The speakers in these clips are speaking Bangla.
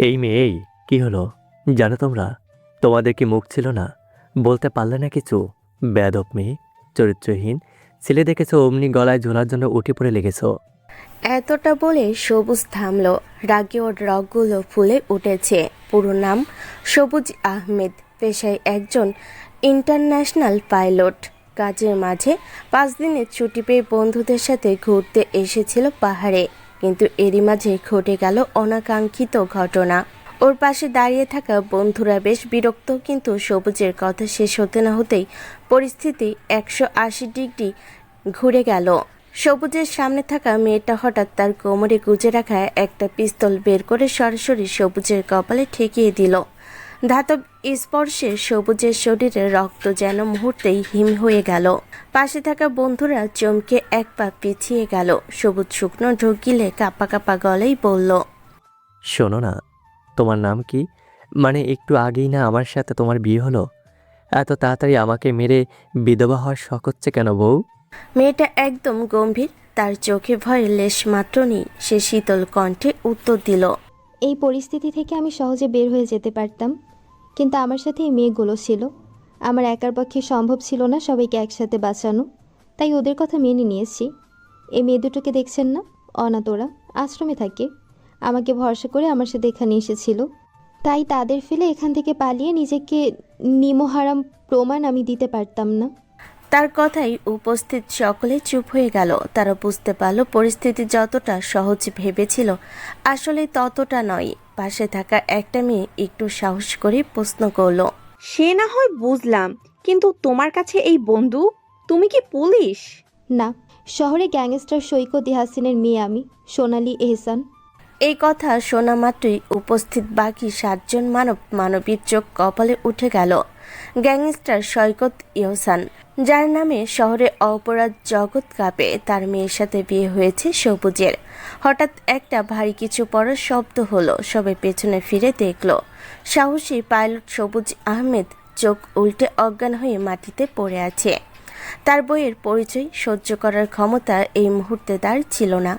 এই মেয়ে, এই কি হলো? জানো তোমরা, তোমাদের কি মুখ ছিল না? বলতে পারলে না কিছু? বেয়াদব মেয়ে, চরিত্রহীন ছেলে দেখেছো, অমনি গলায় ঝোলার জন্য উঠে পড়ে লেগেছো। এতটা বলে সবুজ থামল। রাগে ওর রগগুলো ফুলে উঠেছে। পুরো নাম সবুজ আহমেদ, পেশায় একজন ইন্টারন্যাশনাল পাইলট। কাজের মাঝে 5 দিনের ছুটি পেয়ে বন্ধুদের সাথে ঘুরতে এসেছিল পাহাড়ে। কিন্তু এরই মাঝে ঘটে গেল অনাকাঙ্ক্ষিত ঘটনা। ওর পাশে দাঁড়িয়ে থাকা বন্ধুরা বেশ বিরক্ত, কিন্তু সবুজের কথা শেষ হতে না হতেই পরিস্থিতি 180 ডিগ্রি ঘুরে গেল। সবুজের সামনে থাকা মেয়েটা হঠাৎ তার কোমরে গুজে রাখা একটা পিস্তল বের করে সরাসরি সবুজের কপালে ঠেকিয়ে দিল। ধাতব স্পর্শে সবুজের শরীরে রক্ত যেন মুহূর্তেই হিম হয়ে গেল। পাশে থাকা বন্ধুরা চমকে এক পা পিছিয়ে গেল। সবুজ শুকনো ঢোক গিলে কাঁপা কাঁপা গলেই বলল, শোনো না, তোমার নাম কি? মানে একটু আগেই না আমার সাথে তোমার বিয়ে হলো? এত তাড়াতাড়ি আমাকে মেরে বিধবা হওয়ার শখ হচ্ছে কেন বউ? মেয়েটা একদম গম্ভীর, তার চোখে ভয়ের লেশ মাত্র নেই। সে শীতল কণ্ঠে উত্তর দিল, এই পরিস্থিতি থেকে আমি সহজে বের হয়ে যেতে পারতাম, কিন্তু আমার সাথে এই মেয়েগুলো ছিল। আমার একার পক্ষে সম্ভব ছিল না সবাইকে একসাথে বাঁচানো, তাই ওদের কথা মেনে নিয়েছি। এই মেয়ে দুটোকে দেখছেন না? অনাথ ওরা, আশ্রমে থাকে। আমাকে ভরসা করে আমার সাথে এখানে এসেছিল, তাই তাদের ফেলে এখান থেকে পালিয়ে নিজেকে নিমহারাম প্রমাণ আমি দিতে পারতাম না। তার কথাই উপস্থিত সকলে চুপ হয়ে গেল। তারা বুঝতে পারল পরিস্থিতি যতটা সহজ ভেবেছিল আসলে ততটা নয়। পাশে থাকা একটা মেয়ে একটু সাহস করে প্রশ্ন করলো, সে না হয় বুঝলাম, কিন্তু তোমার কাছে এই বন্দুক, তুমি কি পুলিশ? না, শহরে গ্যাংস্টার সৈকত ইয়াসিনের মেয়ে আমি, সোনালি এহসান। এই কথা শোনা মাত্রই উপস্থিত বাকি 7 জন মানবীর চোখ কপালে উঠে গেল। গ্যাংস্টার সৈকত ইহসান, যার নামে শহরে অপরাধ জগৎ কাঁপে, তার মেয়ের সাথে বিয়ে হয়েছে সবুজের। হঠাৎ একটা ভারী কিছু পড়ার শব্দ হলো। সবাই পেছনে ফিরে দেখল সাহসী পাইলট সবুজ আহমেদ চোখ উল্টে অজ্ঞান হয়ে মাটিতে পড়ে আছে। তার বইয়ের পরিচয় সহ্য করার ক্ষমতা এই মুহূর্তে তার ছিল না।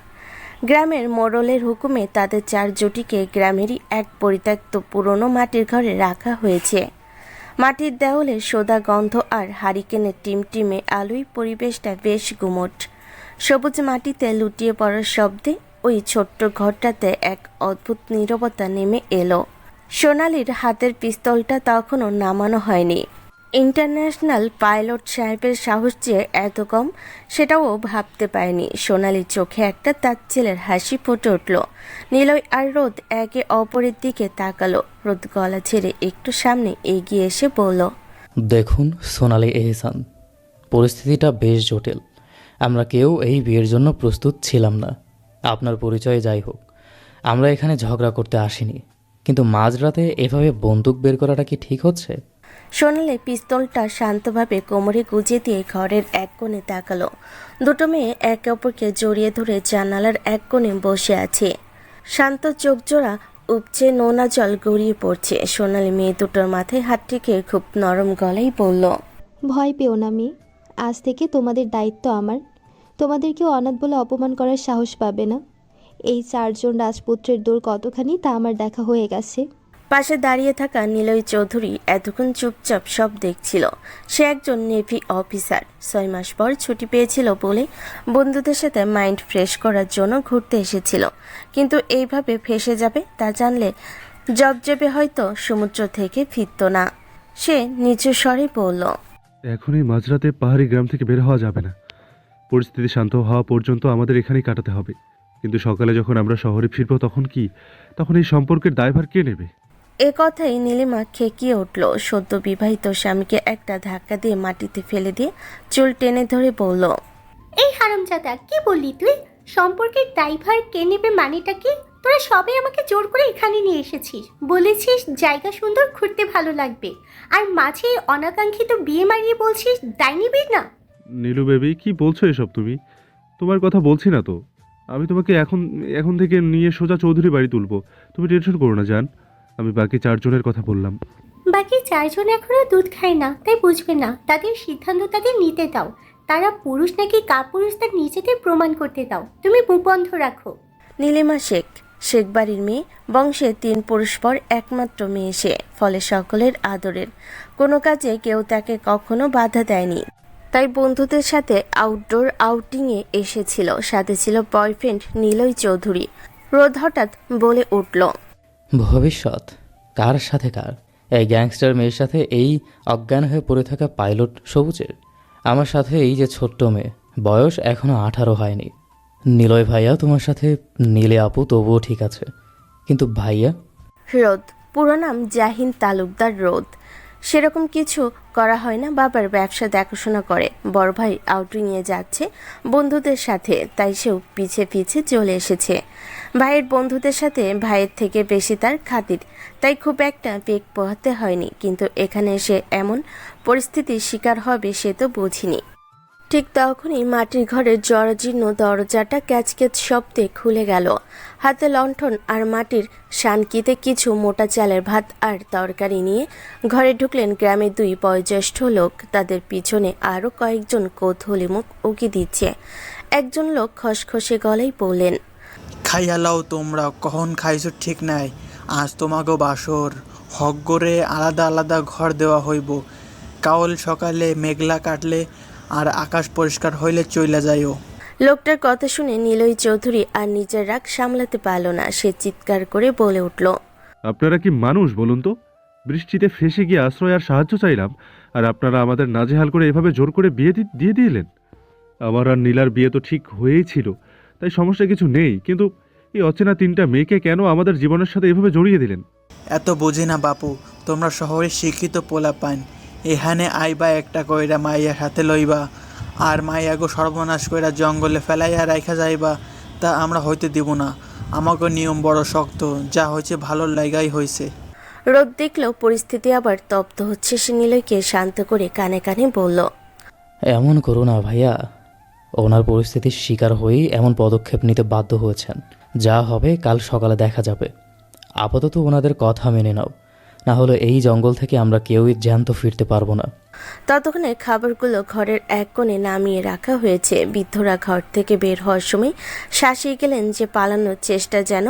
গ্রামের মোড়লের হুকুমে তাদের 4 জুটিকে গ্রামেরই এক পরিত্যক্ত পুরনো মাটির ঘরে রাখা হয়েছে। মাটির দেওয়ালে সোদা গন্ধ আর হারিকেনের টিমটিমে আলোয় পরিবেশটা বেশ গুমোট। সবুজ মাটিতে লুটিয়ে পড়ার শব্দে ওই ছোট্ট ঘরটাতে এক অদ্ভুত নীরবতা নেমে এলো। সোনালির হাতের পিস্তলটা তখনও নামানো হয়নি। ইন্টারন্যাশনাল পাইলট সাহেবের সাহস যে এত কম সেটাও ভাবতে পারেনি। সোনালির চোখে একটা তাচ্ছিলের হাসি ফুটে উঠল। নিলয় আর রোদ একে অপরের দিকে তাকালো। রোদ গলা ছেড়ে একটু সামনে এগিয়ে এসে বলল, দেখুন সোনালি এহসান, পরিস্থিতিটা বেশ জটিল। আমরা কেউ এই বিয়ের জন্য প্রস্তুত ছিলাম না। আপনার পরিচয় যাই হোক, আমরা এখানে ঝগড়া করতে আসিনি, কিন্তু মাঝরাতে এভাবে বন্দুক বের করাটা কি ঠিক হচ্ছে? সোনালি পিস্তলটা শান্তভাবে কোমরে গুজে দিয়ে ঘরের এক কোণে তাকালো। দুটো মেয়ে একে অপরকে জড়িয়ে ধরে জানালার এক কোণে বসে আছে। শান্ত চোখ জোড়া উপচে নোনা জল গড়িয়ে পড়ছে। সোনালি মেয়ে দুটোর মাথায় হাত রেখে খুব নরম গলায় বলল, ভয় পেও না মেয়ে, আজ থেকে তোমাদের দায়িত্ব আমার। তোমাদেরকেও অনাথ বলে অপমান করার সাহস পাবে না। এই 4 জন রাজপুত্রের দৌড় কতখানি তা আমার দেখা হয়ে গেছে। পাশে দাঁড়িয়ে থাকা নিলয় চৌধুরী এতক্ষণ চুপচাপ সব দেখছিল। সে একজন নেভি অফিসার, 6 মাস পর ছুটি পেয়েছিল বলে বন্ধুদের সাথে মাইন্ড ফ্রেশ করার জন্য ঘুরতে এসেছিল। কিন্তু এইভাবে ফেসে যাবে তা জানলে জবজবে হয়তো সমুদ্র থেকে ফিরত না। সে নিচু স্বরে বলল, এখন এই মাঝরাতে পাহাড়ি গ্রাম থেকে বের হওয়া যাবে না। পরিস্থিতি শান্ত হওয়া পর্যন্ত আমাদের এখানেই কাটাতে হবে। কিন্তু সকালে যখন আমরা শহরে ফিরবো তখন কি? তখন এই সম্পর্কের দায়ভার কে নেবে? এ কথাই নীলিমা খেকিয়ে উঠল। সদ্য বিবাহিত স্বামীকে একটা ধাক্কা দিয়ে মাটিতে ফেলে দিয়ে চুল টেনে ধরে বলল, এই হারামজাদা, কি বললি তুই? সম্পর্কের ড্রাইভার কে নেবে মানেটা কি? তোরা সবাই আমাকে জোর করে এখানে নিয়ে এসেছিস, বলেছিস জায়গা সুন্দর, ঘুরতে ভালো লাগবে, আর মাঝে অনাকাঙ্ক্ষিত বিয়ে মারিয়ে বলছিস দায় নিবি না। নীলু বেবি, কি বলছো এসব তুমি? তোমার কথা বলছি না তো। আমি তোমাকে এখন থেকে নিয়ে সোজা চৌধুরী বাড়ি তুলবো। তুমি টেনশন করো না জান। আমি বাকি 4 জনের কথা বললাম। বাকি 4 জন এখনো দুধ খায় না, তাই বুঝবে না। তাদের সিদ্ধান্ত তাদের নিতে দাও। তারা পুরুষ নাকি কাপুরুষ তা নিজেদের প্রমাণ করতে দাও। তুমি মুখ বন্ধ রাখো। নীলিমা শেখ শেখ বাড়ির মেয়ে, বংশে 3 পুরুষ পর একমাত্র মেয়ে সে, ফলে সকলের আদরের। কোনো কাজে কেউ তাকে কখনো বাধা দেয়নি। তাই বন্ধুদের সাথে আউটডোর আউটিংয়ে এসেছিল। সাথে ছিল বয়ফ্রেন্ড নিলয় চৌধুরী। রোদ হঠাৎ বলে উঠল, ভবিষ্যৎ কার সাথে কার? এই গ্যাংস্টার মেয়ের সাথে এই অজ্ঞান হয়ে পড়ে থাকা পাইলট সবুজের? আমার সাথে এই যে ছোট্ট মেয়ে, বয়স এখনো 18 হয়নি। নিলয় ভাইয়া তোমার সাথে নীলে আপু তবুও ঠিক আছে, কিন্তু ভাইয়া? রোদ, পুরো নাম জাহিন তালুকদার রোদ। সেরকম কিছু করা হয় না, বাবার ব্যবসা দেখাশোনা করে। বড় ভাই আউটিংয়ে যাচ্ছে বন্ধুদের সাথে, তাই সেও পিছে পিছে চলে এসেছে। ভাইয়ের বন্ধুদের সাথে ভাইয়ের থেকে বেশি তার খাতির, তাই খুব একটা বেগ পোহাতে হয়নি। কিন্তু এখানে এসে এমন পরিস্থিতির শিকার হবে সে তো বুঝিনি। ঠিক তখনই মাটির ঘরের জরাজীর্ণ দরজাটা ক্যাচক্যাচ শব্দে খুলে গেল। হাতে লণ্ঠন আর মাটির শানকিতে কিছু মোটা চালের ভাত আর তরকারি নিয়ে ঘরে ঢুকলেন গ্রামের 2 বয়োজ্যেষ্ঠ লোক। তাদের পিছনে আরও কয়েকজন কৌতূহলী মুখ উকি দিচ্ছে। একজন লোক খসখসে গলায় বললেন, খাইয়া লাও তোমরা, কখন খাইছো ঠিক নাই। আজ তোমাগো বাসর, হকগরে আলাদা আলাদা ঘর দেওয়া হইব। কাল সকালে মেঘলা কাটলে আর আকাশ পরিষ্কার হইলে চইলা যাইও। লোকটার কথা শুনে নিলয় চৌধুরী আর নিজের রাগ সামলাতে পারল না। সে চিৎকার করে বলে উঠল, আপনারা কি মানুষ বলুন তো? বৃষ্টিতে ফেসে গিয়ে আশ্রয় আর সাহায্য চাইলাম, আর আপনারা আমাদের নাজেহাল করে এভাবে জোর করে বিয়ে দিয়ে দিলেন। আমার আর নীলার বিয়ে তো ঠিক হয়েই ছিল, তাই সমস্যা কিছু নেই, কিন্তু এই অচেনা 3টা মেয়েকে কেন আমাদের জীবনের সাথে এভাবে জড়িয়ে দিলেন? এত বুঝি না বাপু, তোমরা শহরে শিক্ষিত পোলা পান। এখানে আইবা একটা কইরা মাইয়া সাথে লইবা, আর মাইয়াগো সর্বনাশ কইরা জঙ্গলে ফেলাইয়া রাইখা যাইবা, তা আমরা হইতে দিব না। আমাকে নিয়ম বড় শক্ত, যা হয়েছে ভালোর লাগাই হয়েছে। রোদ দেখলেও পরিস্থিতি আবার তপ্ত হচ্ছে। সে নিলয়কে শান্ত করে কানে কানে বলল, এমন করো না ভাইয়া, ওনার পরিস্থিতির শিকার হয়েই এমন পদক্ষেপ নিতে বাধ্য হয়েছেন। যা হবে কাল সকালে দেখা যাবে। আপাতত ওনাদের কথা মেনে নাও, না হলে এই জঙ্গল থেকে আমরা কেউই জ্যান্ত ফিরতে পারবো না। ততক্ষণে খাবারগুলো ঘরের এক কোণে নামিয়ে রাখা হয়েছে। বৃদ্ধরা ঘর থেকে বের হওয়ার সময় শাসিয়ে গেলেন যে পালানোর চেষ্টা যেন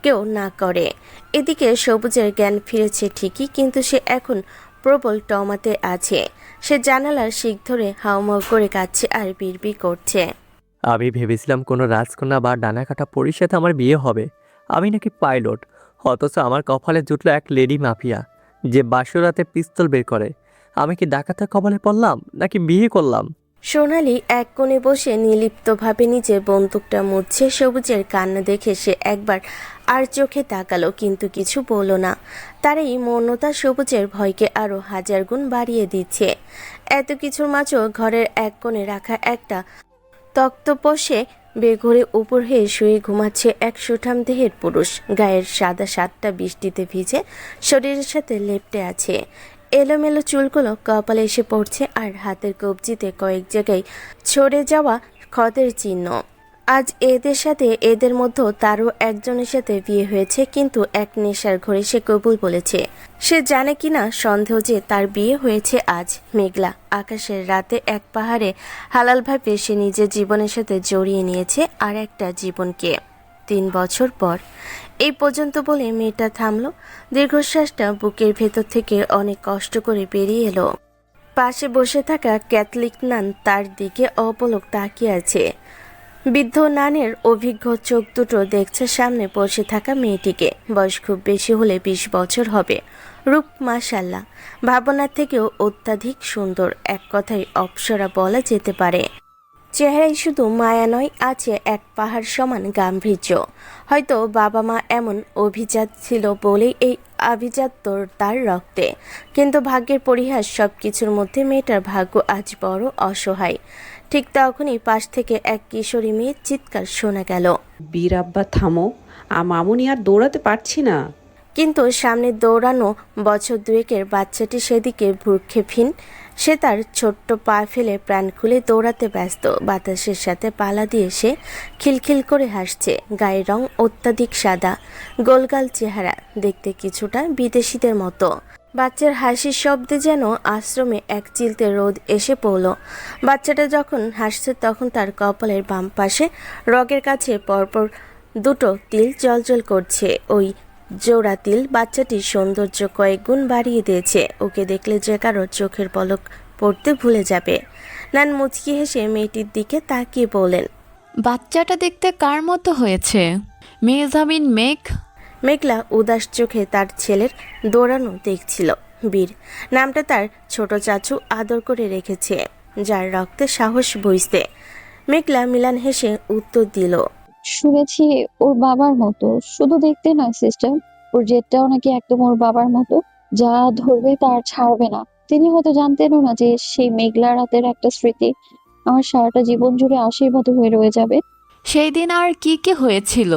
কেউ না করে। এদিকে সবুজের জ্ঞান ফিরেছে ঠিকই, কিন্তু সে এখন প্রবল টমাতে আছে। সে জানালার শিক ধরে হাউমাউ করে কাঁদছে আর বিড়বিড় করছে, আমি ভেবেছিলাম কোনো রাজকন্যা বা ডানাকাটা পরীর সাথে আমার বিয়ে হবে। আমি নাকি পাইলট, অথচ আমার কপালে জুটলো এক লেডি মাফিয়া যে বাসরাতে পিস্তল বের করে। আমি কি ডাকাতের কপালে পড়লাম নাকি বিয়ে করলাম? সোনালি এক কোণে বসে নির্লিপ্তভাবে নিজে বন্দুকটা মুছছে। সবুজের কান্না দেখে সে একবার আর চোখে তাকালো, কিন্তু কিছু বলল না। তার এই মৌনতা সবুজের ভয়কে আরো 1000 গুণ বাড়িয়ে দিচ্ছে। এত কিছুর মাঝেও ঘরের এক কোণে রাখা একটা তক্তপোষে বেঘরে উপর হয়ে শুয়ে ঘুমাচ্ছে এক সুঠাম দেহের পুরুষ। গায়ের সাদা শার্টটা বৃষ্টিতে ভিজে শরীরের সাথে লেপ্টে আছে। এলোমেলো চুলগুলো কপালে এসে পড়ছে আর হাতের কবজিতে কয়েক জায়গায় ছড়ে যাওয়া ক্ষতের চিহ্ন। আজ এদের সাথে এদের মধ্যে তারও একজনের সাথে বিয়ে হয়েছে, কিন্তু এক নেশার ঘরে সে কবুল বলেছে। সে জানে কিনা সন্দেহ যে তার বিয়ে হয়েছে আজ। মেঘলা আকাশের রাতে এক পাহাড়ে হালালভাবে সে নিজের জীবনের সাথে জড়িয়ে নিয়েছে আর একটা জীবনকে। 3 বছর পর এই পর্যন্ত বলে মেয়েটা থামলো। দীর্ঘশ্বাসটা বুকের ভেতর থেকে অনেক কষ্ট করে বেরিয়ে এলো। পাশে বসে থাকা ক্যাথলিক নান তার দিকে অপলক তাকিয়ে আছে। বৃদ্ধ নানের অভিজ্ঞ চোখ দুটো দেখছে সামনে বসে থাকা মেয়েটিকে। বয়স খুব বেশি হলে 20 বছর হবে। রূপ মাশাল্লাহ, ভাবনার থেকেও অত্যাধিক সুন্দর, এক কথায় অপ্সরা বলা যেতে পারে। চেহারায় শুধু মায়া নয়, আছে এক পাহাড় সমান গাম্ভীর্য। হয়তো বাবা মা এমন অভিজাত ছিল বলেই এই আভিজাত্য তার রক্তে। কিন্তু ভাগ্যের পরিহাস, সব কিছুর মধ্যে মেয়েটার ভাগ্য আজ বড় অসহায়। ঠিক তখনই পাশ থেকে এক কিশোরী মেয়ের চিৎকার শোনা গেল, বীর আব্বা থামো, মামুনি আর দৌড়াতে পারছি না। কিন্তু সামনে দৌড়ানো বছর 2-এর বাচ্চাটি সেদিকে ভ্রুক্ষেপহীন। সে তার ছোট্ট পা ফেলে প্রাণ খুলে দৌড়াতে ব্যস্ত। বাতাসের সাথে পালা দিয়ে সে খিলখিল করে হাসছে। গায়ের রং অত্যাধিক সাদা, গোলগাল চেহারা, দেখতে কিছুটা বিদেশিদের মতো। বাচ্চার হাসির শব্দে যেন আশ্রমে এক চিলতে রোদ এসে পড়ল। বাচ্চাটা যখন হাসছে তখন তার কপালের বাম পাশে রগের কাছে পরপর দুটো তিল জ্বলজ্বল করছে। ওই জোড়া তিল বাচ্চাটির সৌন্দর্য কয়েক গুণ বাড়িয়ে দিয়েছে। ওকে দেখলে যে কারো চোখের পলক পড়তে ভুলে যাবে। নান মুচকি হেসে মেয়েটির দিকে তাকিয়ে বললেন, বাচ্চাটা দেখতে কার মতো হয়েছে? মেহজাবিন মেঘ? মেঘলা উদাস চোখে তার ছেলের দৌড়ানো দেখছিল। বীর নামটা তার ছোট চাচু আদর করে রেখেছে, যার রক্তে সাহস বইছে। মেঘলা মিলান হেসে উত্তর দিল, শুনেছি ওর বাবার মতো। শুধু দেখতে নয় সিস্টার, ওর জেদটাও নাকি একদম ওর বাবার মতো। যা ধরবে তার ছাড়বে না। তিনি হয়তো জানতেনও না যে সেই মেঘলা রাতের একটা স্মৃতি আমার সারাটা জীবন জুড়ে আশীর্বাদ হয়ে রয়ে যাবে। সেই দিন আর কি কি হয়েছিল?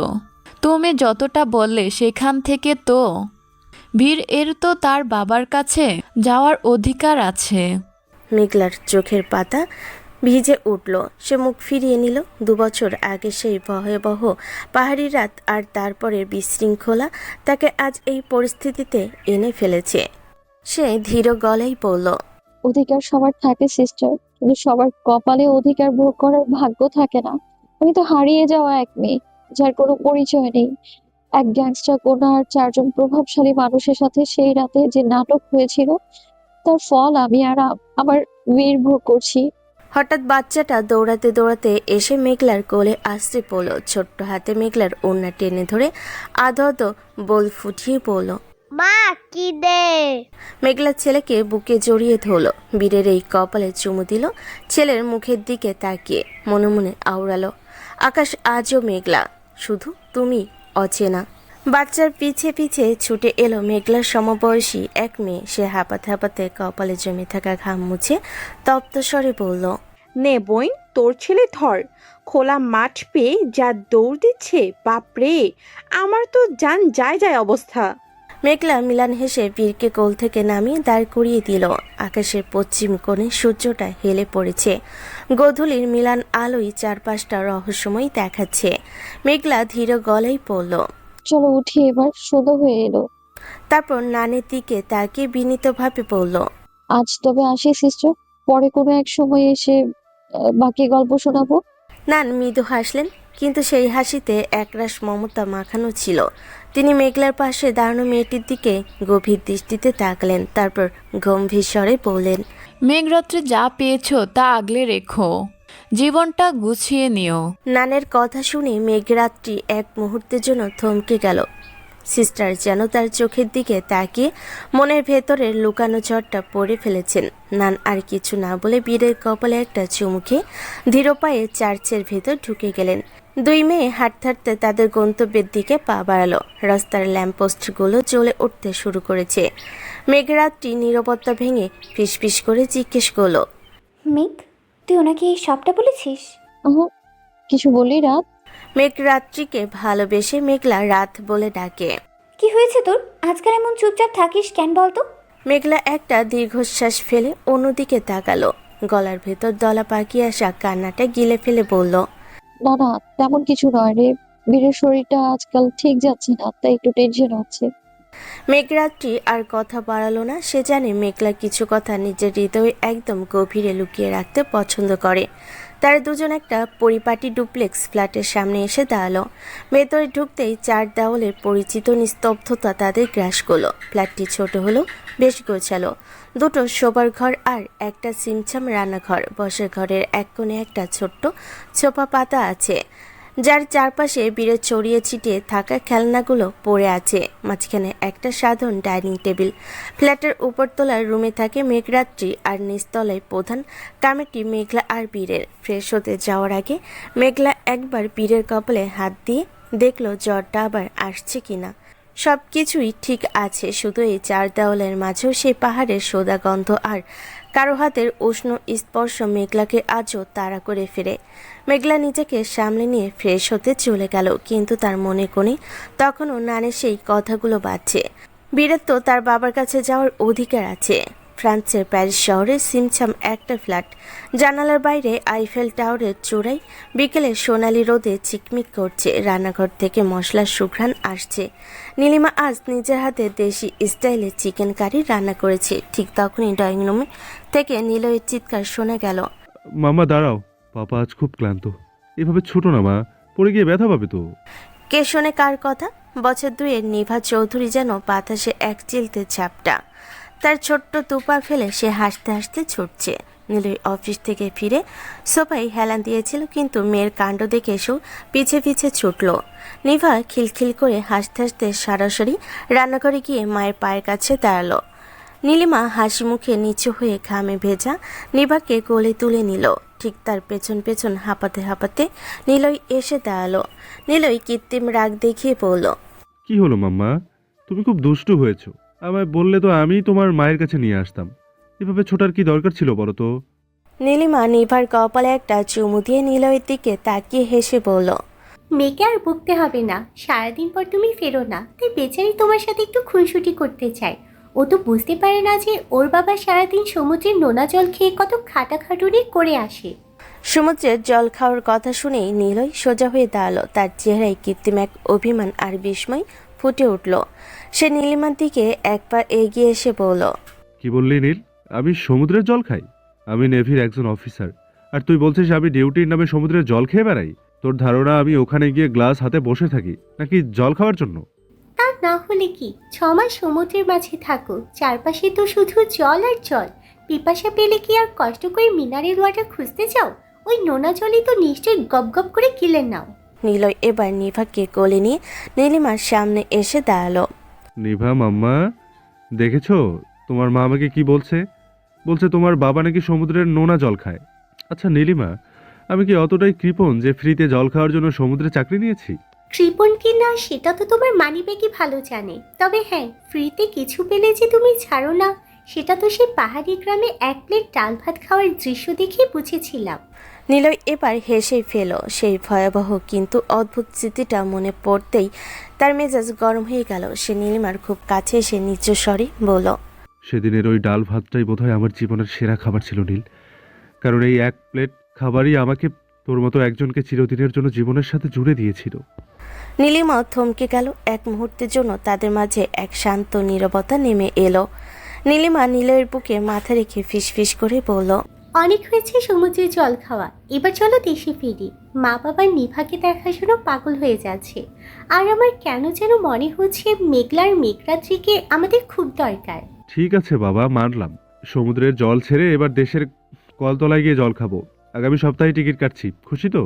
তুমি যতটা বললে সেখান থেকে তো বীর এর তো তার বাবার কাছে যাওয়ার অধিকার আছে। মেঘলার চোখের পাতা ভিজে উঠল। সে মুখ ফিরিয়ে নিল। 2 বছর আগে সেই ভয়াবহ পাহাড়ি রাত আর তারপরের বিশৃঙ্খলা তাকে আজ এই পরিস্থিতিতে এনে ফেলেছে। সে ধীর গলায় বলল, অধিকার সবার থাকে সিস্টার, কিন্তু সবার কপালে অধিকার ভোগ করার ভাগ্য থাকে না। আমি তো হারিয়ে যাওয়া এক মেয়ে, যার কোনো পরিচয় নেই। এক গ্যাংস্টার কোন আর 4 জন প্রভাবশালী মানুষের সাথে সেই রাতে যে নাটক হয়েছিল, তার ফল আমি আর আমার বীর ভোগ করছি। হঠাৎ বাচ্চাটা দৌড়াতে দৌড়াতে এসে মেঘলার কোলে আশ্রে পড়ল। ছোট্ট হাতে মেঘলার ওড়না টেনে ধরে আধো আধো বল ফুটিয়ে পড়ল, মা কি দে। মেঘলার ছেলেকে বুকে জড়িয়ে ধরল। বীরের এই কপালে চুমু দিল। ছেলের মুখের দিকে তাকিয়ে মনে মনে আওড়ালো, আকাশ আজও মেঘলা, শুধু তুমি অচেনা। বাচ্চার পিছে পিছে ছুটে এলো মেঘলার সমবয়সী এক মেয়ে। সে হাঁপাতে হাঁপাতে কপালে জমে থাকা ঘাম মুছে তপ্ত স্বরে বলল, নে বইন, তোর ছেলে ধর। খোলা মাঠ পেয়ে যা দৌড় দিচ্ছে, বাপরে, আমার তো জান যায় যায় অবস্থা। মেঘলা মিলান হেসে বীরকে কোল থেকে নামিয়ে দাঁড় করিয়ে দিল। আকাশের পশ্চিম কোণে সূর্যটা হেলে পড়েছে। গোধূলির মিলান আলোয় চারপাশটা রহস্যময় দেখাচ্ছে। মেঘলা ধীর গলায় পড়ল, চলো উঠি এবার, সন্ধ্যা হয়ে এলো। তারপর নানের দিকে তাকিয়ে বিনীতভাবে বলল, আজ তবে আসি সিস্টার, পরে কোনো এক সময় এসে বাকি গল্প শোনাবো। নান মৃদু হাসলেন, কিন্তু সেই হাসিতে একরাশ মমতা মাখানো ছিল। তিনি মেঘলার পাশে দাঁড়ানো মেয়েটির দিকে গভীর দৃষ্টিতে তাকালেন। তারপর গম্ভীর স্বরে বললেন, মেঘরাত্রে যা পেয়েছো তা আগলে রেখো, জীবনটা গুছিয়ে নিও। নানের কথা শুনে মেঘরাত্রি এক মুহূর্তের জন্য থমকে গেল। সিস্টার যেন তার চোখের দিকে তাকিয়ে মনের ভেতরের লুকানো ঝড়টা পড়ে ফেলেছেন। নান আর কিছু না বলে বীরের কপালে একটা চুমুকে ধীর পায়ে চার্চের ভেতর ঢুকে গেলেন। 2 মেয়ে হাঁটতে হাঁটতে তাদের গন্তব্যের দিকে পা বাড়ালো। রাস্তার ল্যাম্পপোস্টগুলো জ্বলে উঠতে শুরু করেছে। মেঘরাত্রি নীরবতা ভেঙে ফিসফিস করে জিজ্ঞেস করলো, মেঘ, তুই ওনাকে এই সবটা বলেছিস? কিছু বলি রাত? মেঘরাত্রিকে ভালোবেসে মেঘলা রাত বলে ডাকে। কি হয়েছে তোর? আজকাল এমন চুপচাপ থাকিস কেন বলতো? মেঘলা একটা দীর্ঘশ্বাস ফেলে অন্যদিকে তাকালো। গলার ভেতর দলা পাকিয়ে আসা কান্নাটা গিলে ফেলে বলল, না না, তেমন কিছু নয় রে। বীরের শরীরটা আজকাল ঠিক যাচ্ছে না, তাই একটু টেনশন হচ্ছে। মেঘরাত্রি আর কথা বাড়ালো না। সে জানে মেঘলা কিছু কথা নিজের হৃদয়ে একদম গভীরে লুকিয়ে রাখতে পছন্দ করে। তারা দুজন একটা পরিপাটি ডুপ্লেক্স ফ্ল্যাটের সামনে এসে দাঁড়ালো। ভেতরে ঢুকতেই 4 দেওয়ালের পরিচিত নিস্তব্ধতা তাদের গ্রাস করলো। ফ্ল্যাটটি ছোট হলো, বেশ গোছালো। 2টো শোবার ঘর আর একটা সিমছাম রান্নাঘর। বসার ঘরের এক কোণে একটা ছোট্ট ছোপা পাতা আছে, যার চারপাশে বীরে ছড়িয়ে ছিটিয়ে থাকা খেলনাগুলো পড়ে আছে। মাঝখানে একটা সাধারণ ডাইনিং টেবিল। ফ্ল্যাটের উপরতলার রুমে থাকে মেঘরাত্রি আর নিচতলায় প্রধান কামেটি মেঘলা আর বীরের। ফ্রেশ হতে যাওয়ার আগে মেঘলা একবার বীরের কপালে হাত দিয়ে দেখলো জ্বরটা আবার আসছে কিনা। সব কিছুই ঠিক আছে, শুধু এই 4 দেওয়ালের মাঝেও সেই পাহাড়ের সোদা গন্ধ আর কারো হাতের উষ্ণ স্পর্শ মেঘলাকে আজও তাড়া করে ফিরে। মেঘলা নিজেকে সামলে নিয়ে ফ্রেশ হতে চলে গেল, কিন্তু তার মনে কোণে তখনও নানের সেই কথাগুলো বাজছে। বীরের তো তার বাবার কাছে যাওয়ার অধিকার আছে। ফ্রান্সের প্যারিস শহরে সিমছাম একটা ফ্ল্যাট। জানালার বাইরে আইফেল টাওয়ারের চূড়ায় বিকেলে সোনালি রোদে চিকমিক করছে। রান্নাঘর থেকে মশলার সুঘ্রাণ আসছে। নীলিমা আজ নিজের হাতে দেশি স্টাইলে চিকেন কারি রান্না করেছে। ঠিক তখনই ড্রয়িং রুমে থেকে নিলয়ের চিৎকার শোনা গেল, মামা দাঁড়াও, পাপা আজ খুব ক্লান্ত। এভাবে ছোট না মা, পড়ে গিয়ে ব্যথা পাবে তো। কে শোনে কার কথা? বছর দুয়ের নিভা চৌধুরী যেন বাতাসে এক চিলতে ঝাপটা। তার ছোট্ট তুপা ফেলে সে হাসতে হাসতে ছুটছে। নীলই অফিস থেকে ফিরে সোফায় হেলান দিয়েছিল, কিন্তু মেয়ের কাণ্ড দেখে এসেও পিছে পিছে ছুটল। নিভা খিলখিল করে হাসতে হাসতে সরাসরি রান্নাঘরে গিয়ে মায়ের পায়ের কাছে দাঁড়ালো। নীলিমা হাসি মুখে নিচু হয়ে ঘামে ভেজা নিভাকে কোলে তুলে নিল। ঠিক তার পেছন পেছন হাঁপাতে হাঁপাতে নীলই এসে দাঁড়ালো। নীলই কৃত্রিম রাগ দেখিয়ে বলল, কি হলো মাম্মা, তুমি খুব দুষ্টু হয়েছো। আমায় বললে তো আমি তোমার মায়ের কাছে নিয়ে আসতাম। এভাবে ছোটার কি দরকার ছিল বলো তো? নীলিমা নিভার কপালে একটা চুমু দিয়ে নীলয়ের দিকে তাকিয়ে হেসে বলল, মেয়েকে আর বকতে হবে না, সারাদিন পর তুমি ফেরো না, তাই বেচারি তোমার সাথে একটু খুনসুটি করতে চায়। ও তো বুঝতে পারে না যে ওর বাবা সারাদিন সমুদ্রের নোনা জল খেয়ে কত খাটাখাটুনি করে আসে। সমুদ্রের জল খাওয়ার কথা শুনেই নীলই সোজা হয়ে দাঁড়ালো। তার চেহারায় কৃত্রিম এক অভিমান আর বিস্ময় ফুটে উঠল। সে নীলিমার দিকে এক পা এগিয়ে এসে বলল, কি বললি নীল? আমি সমুদ্রের জল খাই? আমি নেভির একজন অফিসার, আর তুই বলছিস আমি ডিউটির নামে সমুদ্রের জল খেয়ে বেড়াই? তোর ধারণা আমি ওখানে গিয়ে গ্লাস হাতে বসে থাকি নাকি জল খাওয়ার জন্য? তা না হলে কি, 6 মাস সমুদ্রের মাঝে থাকো, চারপাশে তো শুধু জল আর জল। পিপাসা পেলে কি আর কষ্ট করে মিনারেল ওয়াটার খুঁজতে যাও? ওই নোনা জলই তো নিশ্চয়ই গপ গপ করে গিলে নাও। নীলয় এবার নিভাকে কোলে নিয়ে নীলিমার সামনে এসে দাঁড়ালো। নিভা মাম্মা, দেখেছো তোমার মা আমাকে কি বলছে? বলছে তোমার বাবা নাকি সমুদ্রের নোনা জল খায়। আচ্ছা নীলিমা, আমি কি অতটাই কৃপণ যে ফ্রিতে জল খাওয়ার জন্য সমুদ্রে চাকরি নিয়েছি? কৃপণ কি না সেটা তো তোমার মানিব্যাগই ভালো জানে। তবে হ্যাঁ, ফ্রিতে কিছু পেলে যে তুমি ছাড়ো না, সেটা তো সেই পাহাড়ি গ্রামে 1 প্লেট ডাল ভাত খাওয়ার দৃশ্য দেখে বুঝেছিলাম। নীলয় এবার হেসে ফেল। সেই ভয়াবহ কিন্তু অদ্ভুত স্মৃতিটা মনে পড়তেই তার মেজাজ গরম হয়ে গেল। সে নীলিমার খুব কাছে এসে নিচু স্বরে বলল, সেদিনের ওই ডাল ভাতটাই বোধহয় আমার জীবনের সেরা খাবার ছিল নীল। কারণ এই 1 প্লেট খাবারই আমাকে তোর মতো একজনকে চিরদিনের জন্য জীবনের সাথে জুড়ে দিয়েছিল। নীলিমা থমকে গেল। এক মুহূর্তের জন্য তাদের মাঝে এক শান্ত নীরবতা নেমে এলো। নীলিমা নীলয়ের বুকে মাথা রেখে ফিসফিস করে বলল, অনেক হয়েছে সমুদ্রের জল খাওয়া, এবার চলো দেশে ফিরি। মা বাবার নিভাকে দেখার জন্য পাগল হয়ে যাচ্ছে। আর আমার কেন যেন মনে হচ্ছে মেঘলার মেঘরাত্রিকে আমাদের খুব দরকার। ঠিক আছে বাবা, মানলাম। সমুদ্রের জল ছেড়ে এবার দেশের কলতলায় গিয়ে জল খাবো। আগামী সপ্তাহে টিকিট কাটছি, খুশি তো?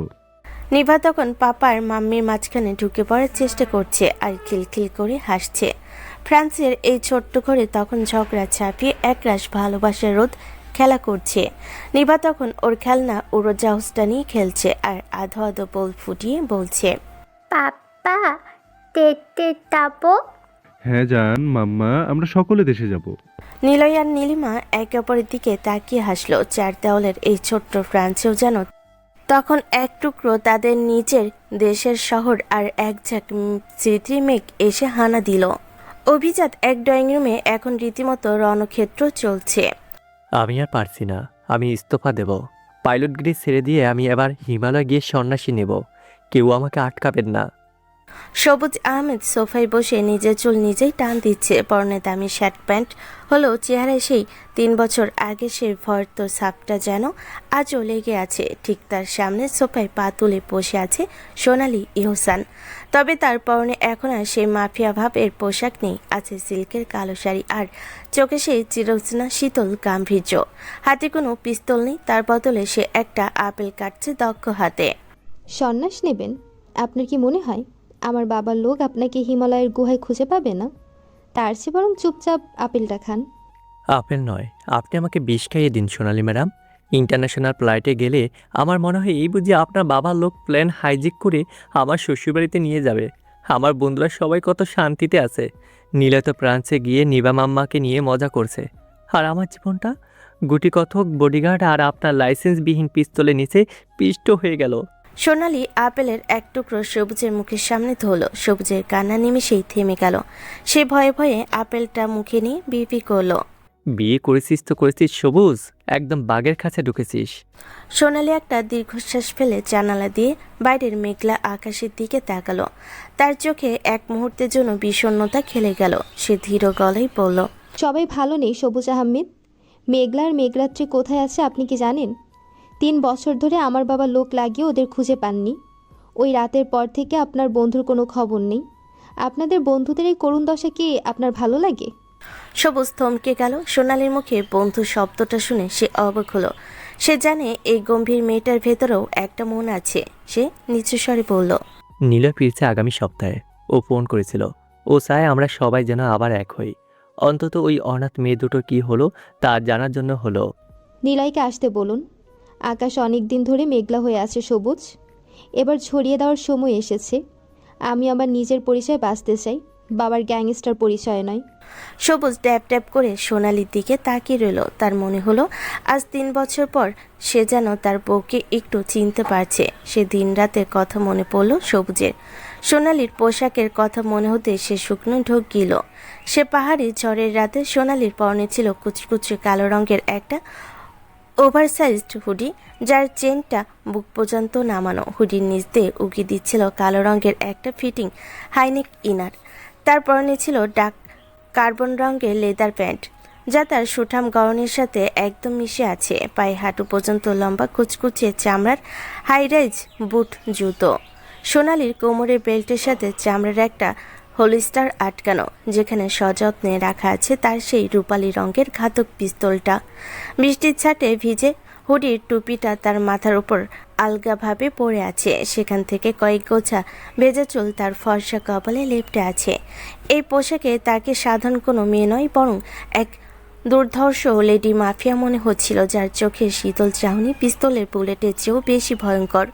নিভা তখন পাপার মাম্মির মাঝখানে ঢুকে পড়ার চেষ্টা করছে আর খিলখিল করে হাসছে। ফ্রান্সের এই ছোট্ট ঘরে তখন ঝগড়া ছাপিয়ে একরাশ ভালোবাসার রোদ খেলা করছে। নিভা তখন ওর খেলনা উড়োজাহাজটা নিয়ে খেলছে আর আধো আধো বল ফুটিয়ে বলছে, পাপা দেখতে যাবো? হ্যাঁ জান মাম্মা, আমরা সকলে দেশে যাব। নীলয় আর নীলিমা একে অপরের দিকে তাকিয়ে হাসলো। 4 দেওয়ালের এই ছোট্ট ফ্রান্সেও যেন তখন এক টুকরো তাদের নিজের দেশের শহর আর এক ঝাঁক স্মৃতির মেঘ এসে হানা দিল। অভিজাত এক ড্রয়িং রুমে এখন রীতিমতো রণক্ষেত্র চলছে। আমি আর পারছি না, আমি ইস্তফা দেব। পাইলটগিরি ছেড়ে দিয়ে আমি এবার হিমালয় গিয়ে সন্ন্যাসী নেব। কেউ আমাকে আটকাবেন না। সবুজ আহমেদ সোফায় বসে নিজের চুল নিজেই টান দিচ্ছে। পরনে দামি শার্ট প্যান্ট হলো, চেহারায় সেই 3 বছর আগে সেই ভয়ত ছাপটা যেন আজও লেগে আছে। ঠিক তার সামনে সোফায় পা তুলে বসে আছে সোনালি ইহসান। তবে তার পরনে এখন আর সেই মাফিয়া ভাবের পোশাক নেই। আছে সিল্কের কালো শাড়ি আর চোখে সেই চিরচেনা শীতল গাম্ভীর্য। হাতে কোনো পিস্তল নেই, তার বদলে সে একটা আপেল কাটছে দক্ষ হাতে। সন্ন্যাস নেবেন? আপনার কি মনে হয় আমার বাবার লোক আপনাকে হিমালয়ের গুহায় খুঁজে পাবে না? তার চেয়ে বরং চুপচাপ আপেলটা খান। আপেল নয়, আপনি আমাকে বিষ খাইয়ে দিন সোনালি ম্যাডাম। ইন্টারন্যাশনাল ফ্লাইটে গেলে আমার মনে হয় এই বুঝি আপনার বাবার লোক প্লেন হাইজ্যাক করে আমার শ্বশুরবাড়িতে নিয়ে যাবে। আমার বন্ধুরা সবাই কত শান্তিতে আছে। নীলত ফ্রান্সে গিয়ে নিভা মাম্মাকে নিয়ে মজা করছে। আর আমার জীবনটা গুটি কথক বডিগার্ড আর আপনার লাইসেন্সবিহীন পিস্তলের নিচে পিষ্ট হয়ে গেল। সোনালি আপেলের এক টুকরো সবুজের মুখের সামনে ধরল। সবুজের কান্না নিমেষেই থেমে গেল। সে ভয়ে ভয়ে আপেলটা মুখে নিয়ে বিপি করলো। বিয়ে করেছিস তো করেছিস সবুজ, একদম বাঘের কাছে ঢুকেছিস। সোনালি একটা দীর্ঘশ্বাস ফেলে জানালা দিয়ে বাইরের মেঘলা আকাশের দিকে তাকালো। তার চোখে এক মুহূর্তের জন্য বিষণ্ণতা খেলে গেল। সে ধীর গলায় বলল, সবাই ভালো নেই সবুজ আহমেদ। মেঘলার মেঘরাত্রি কোথায় আছে আপনি কি জানেন? 3 বছর ধরে আমার বাবা লোক লাগিয়ে ওদের খুঁজে পাননি। ওই রাতের পর থেকে আপনার বন্ধুর কোনো খবর নেই। আপনাদের বন্ধুদের এই করুণ দশা কি আপনার ভালো লাগে? সবুজ থমকে গেল। সোনালির মুখে বন্ধু শব্দটা শুনে সে অবাক হলো। সে জানে এই গম্ভীর মেয়েটার ভেতরেও একটা মন আছে। সে নিচু স্বরে বলল, নীলয় ফিরছে আগামী সপ্তাহে। ও ফোন করেছিল। ও চায় আমরা সবাই যেন আবার এক হই। অন্তত ওই অনাথ মেয়ে দুটোর কি হলো তা জানার জন্য হলো। নিলয়কে আসতে বলুন। আকাশ অনেক দিন ধরে মেঘলা হয়ে আছে সবুজ। এবার ছড়িয়ে দেওয়ার সময় এসেছে। আমি আমার নিজের পরিচয় বাঁচতে চাই, বাবার গ্যাংস্টার পরিচয় নয়। সবুজ ট্যাপ ট্যাপ করে সোনালির দিকে তাকিয়ে রইল। তার মনে হলো আজ 3 বছর পর সে যেন তার বউকে একটু চিনতে পারছে। সে দিন রাতের কথা মনে পড়ল সবুজের। সোনালির পোশাকের কথা মনে হতে সে শুকনো ঢোক গিল। সে পাহাড়ি ঝড়ের রাতে সোনালির পরনে ছিল কুচকুচে কালো রঙের একটা ওভারসাইজড হুডি, যার চেনটা বুক পর্যন্ত নামানো। হুডির নিচ দিয়ে উকি দিচ্ছিল কালো রঙের একটা ফিটিং হাইনেক ইনার। তার পরনে ছিল ডার্ক কার্বন রঙের লেদার প্যান্ট, যা তার সুঠাম গড়নের সাথে একদম মিশে আছে। পায়ে হাঁটু পর্যন্ত লম্বা কুচকুচে চামড়ার হাইরাইজ বুট জুতো। সোনালির কোমরের বেল্টের সাথে চামড়ার একটা হোলিস্টার আটকানো, যেখানে সযত্নে রাখা আছে তার সেই রূপালি রঙের ঘাতক পিস্তলটা। বৃষ্টির ছাটে ভিজে হুডির টুপিটা তার মাথার উপর আলগাভাবে পড়ে আছে। সেখান থেকে কয়েক গোছা ভেজা চুল তার ফর্সা কপালে লেপ্টে আছে। এই পোশাকে তাকে সাধারণ কোনো মেয়ে নয়, বরং এক দুর্ধর্ষ লেডি মাফিয়া মনে হচ্ছিল, যার চোখের শীতল চাহনি পিস্তলের বুলেটের চেয়েও বেশি ভয়ঙ্কর।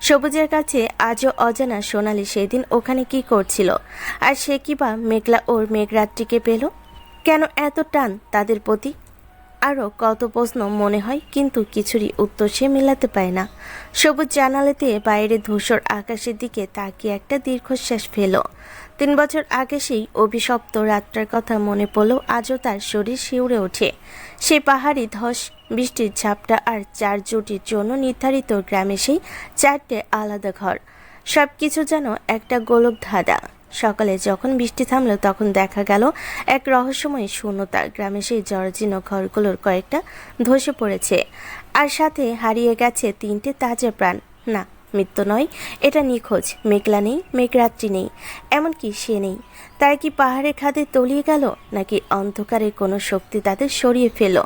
সবুজের কাছে আজও অজানা সোনালি সেদিন ওখানে কি করছিল, আর সে কি বা মেঘলা ওর মেঘরাত্রিকে পেল? কেন এত টান তাদের প্রতি? আরও কত প্রশ্ন মনে হয়, কিন্তু কিছুরই উত্তর সে মেলাতে পায় না। সবুজ জানালাতে বাইরে ধূসর আকাশের দিকে তাকিয়ে একটা দীর্ঘশ্বাস ফেল। 3 বছর আগে সেই অভিশপ্ত রাতটার কথা মনে পড়লেও আজও তার শরীর শিউরে ওঠে। সেই পাহাড়ি ধস, বৃষ্টির ঝাপটা আর 4 জুটির জন্য নির্ধারিত গ্রামে সেই 4টে আলাদা ঘর। সব কিছু যেন একটা গোলক ধাঁধা। সকালে যখন বৃষ্টি থামলো তখন দেখা গেল এক রহস্যময় শূন্যতা। গ্রামে সেই জরাজীর্ণ ঘরগুলোর কয়েকটা ধসে পড়েছে, আর সাথে হারিয়ে গেছে 3টে তাজা প্রাণ। না, মৃত্যু নয়, এটা নিখোঁজ। মেঘলা নেই, মেঘরাত্রি নেই, এমনকি সে নেই। তারা কি পাহাড়ের খাদে তলিয়ে গেল, নাকি অন্ধকারের কোনো শক্তি তাদের সরিয়ে ফেল?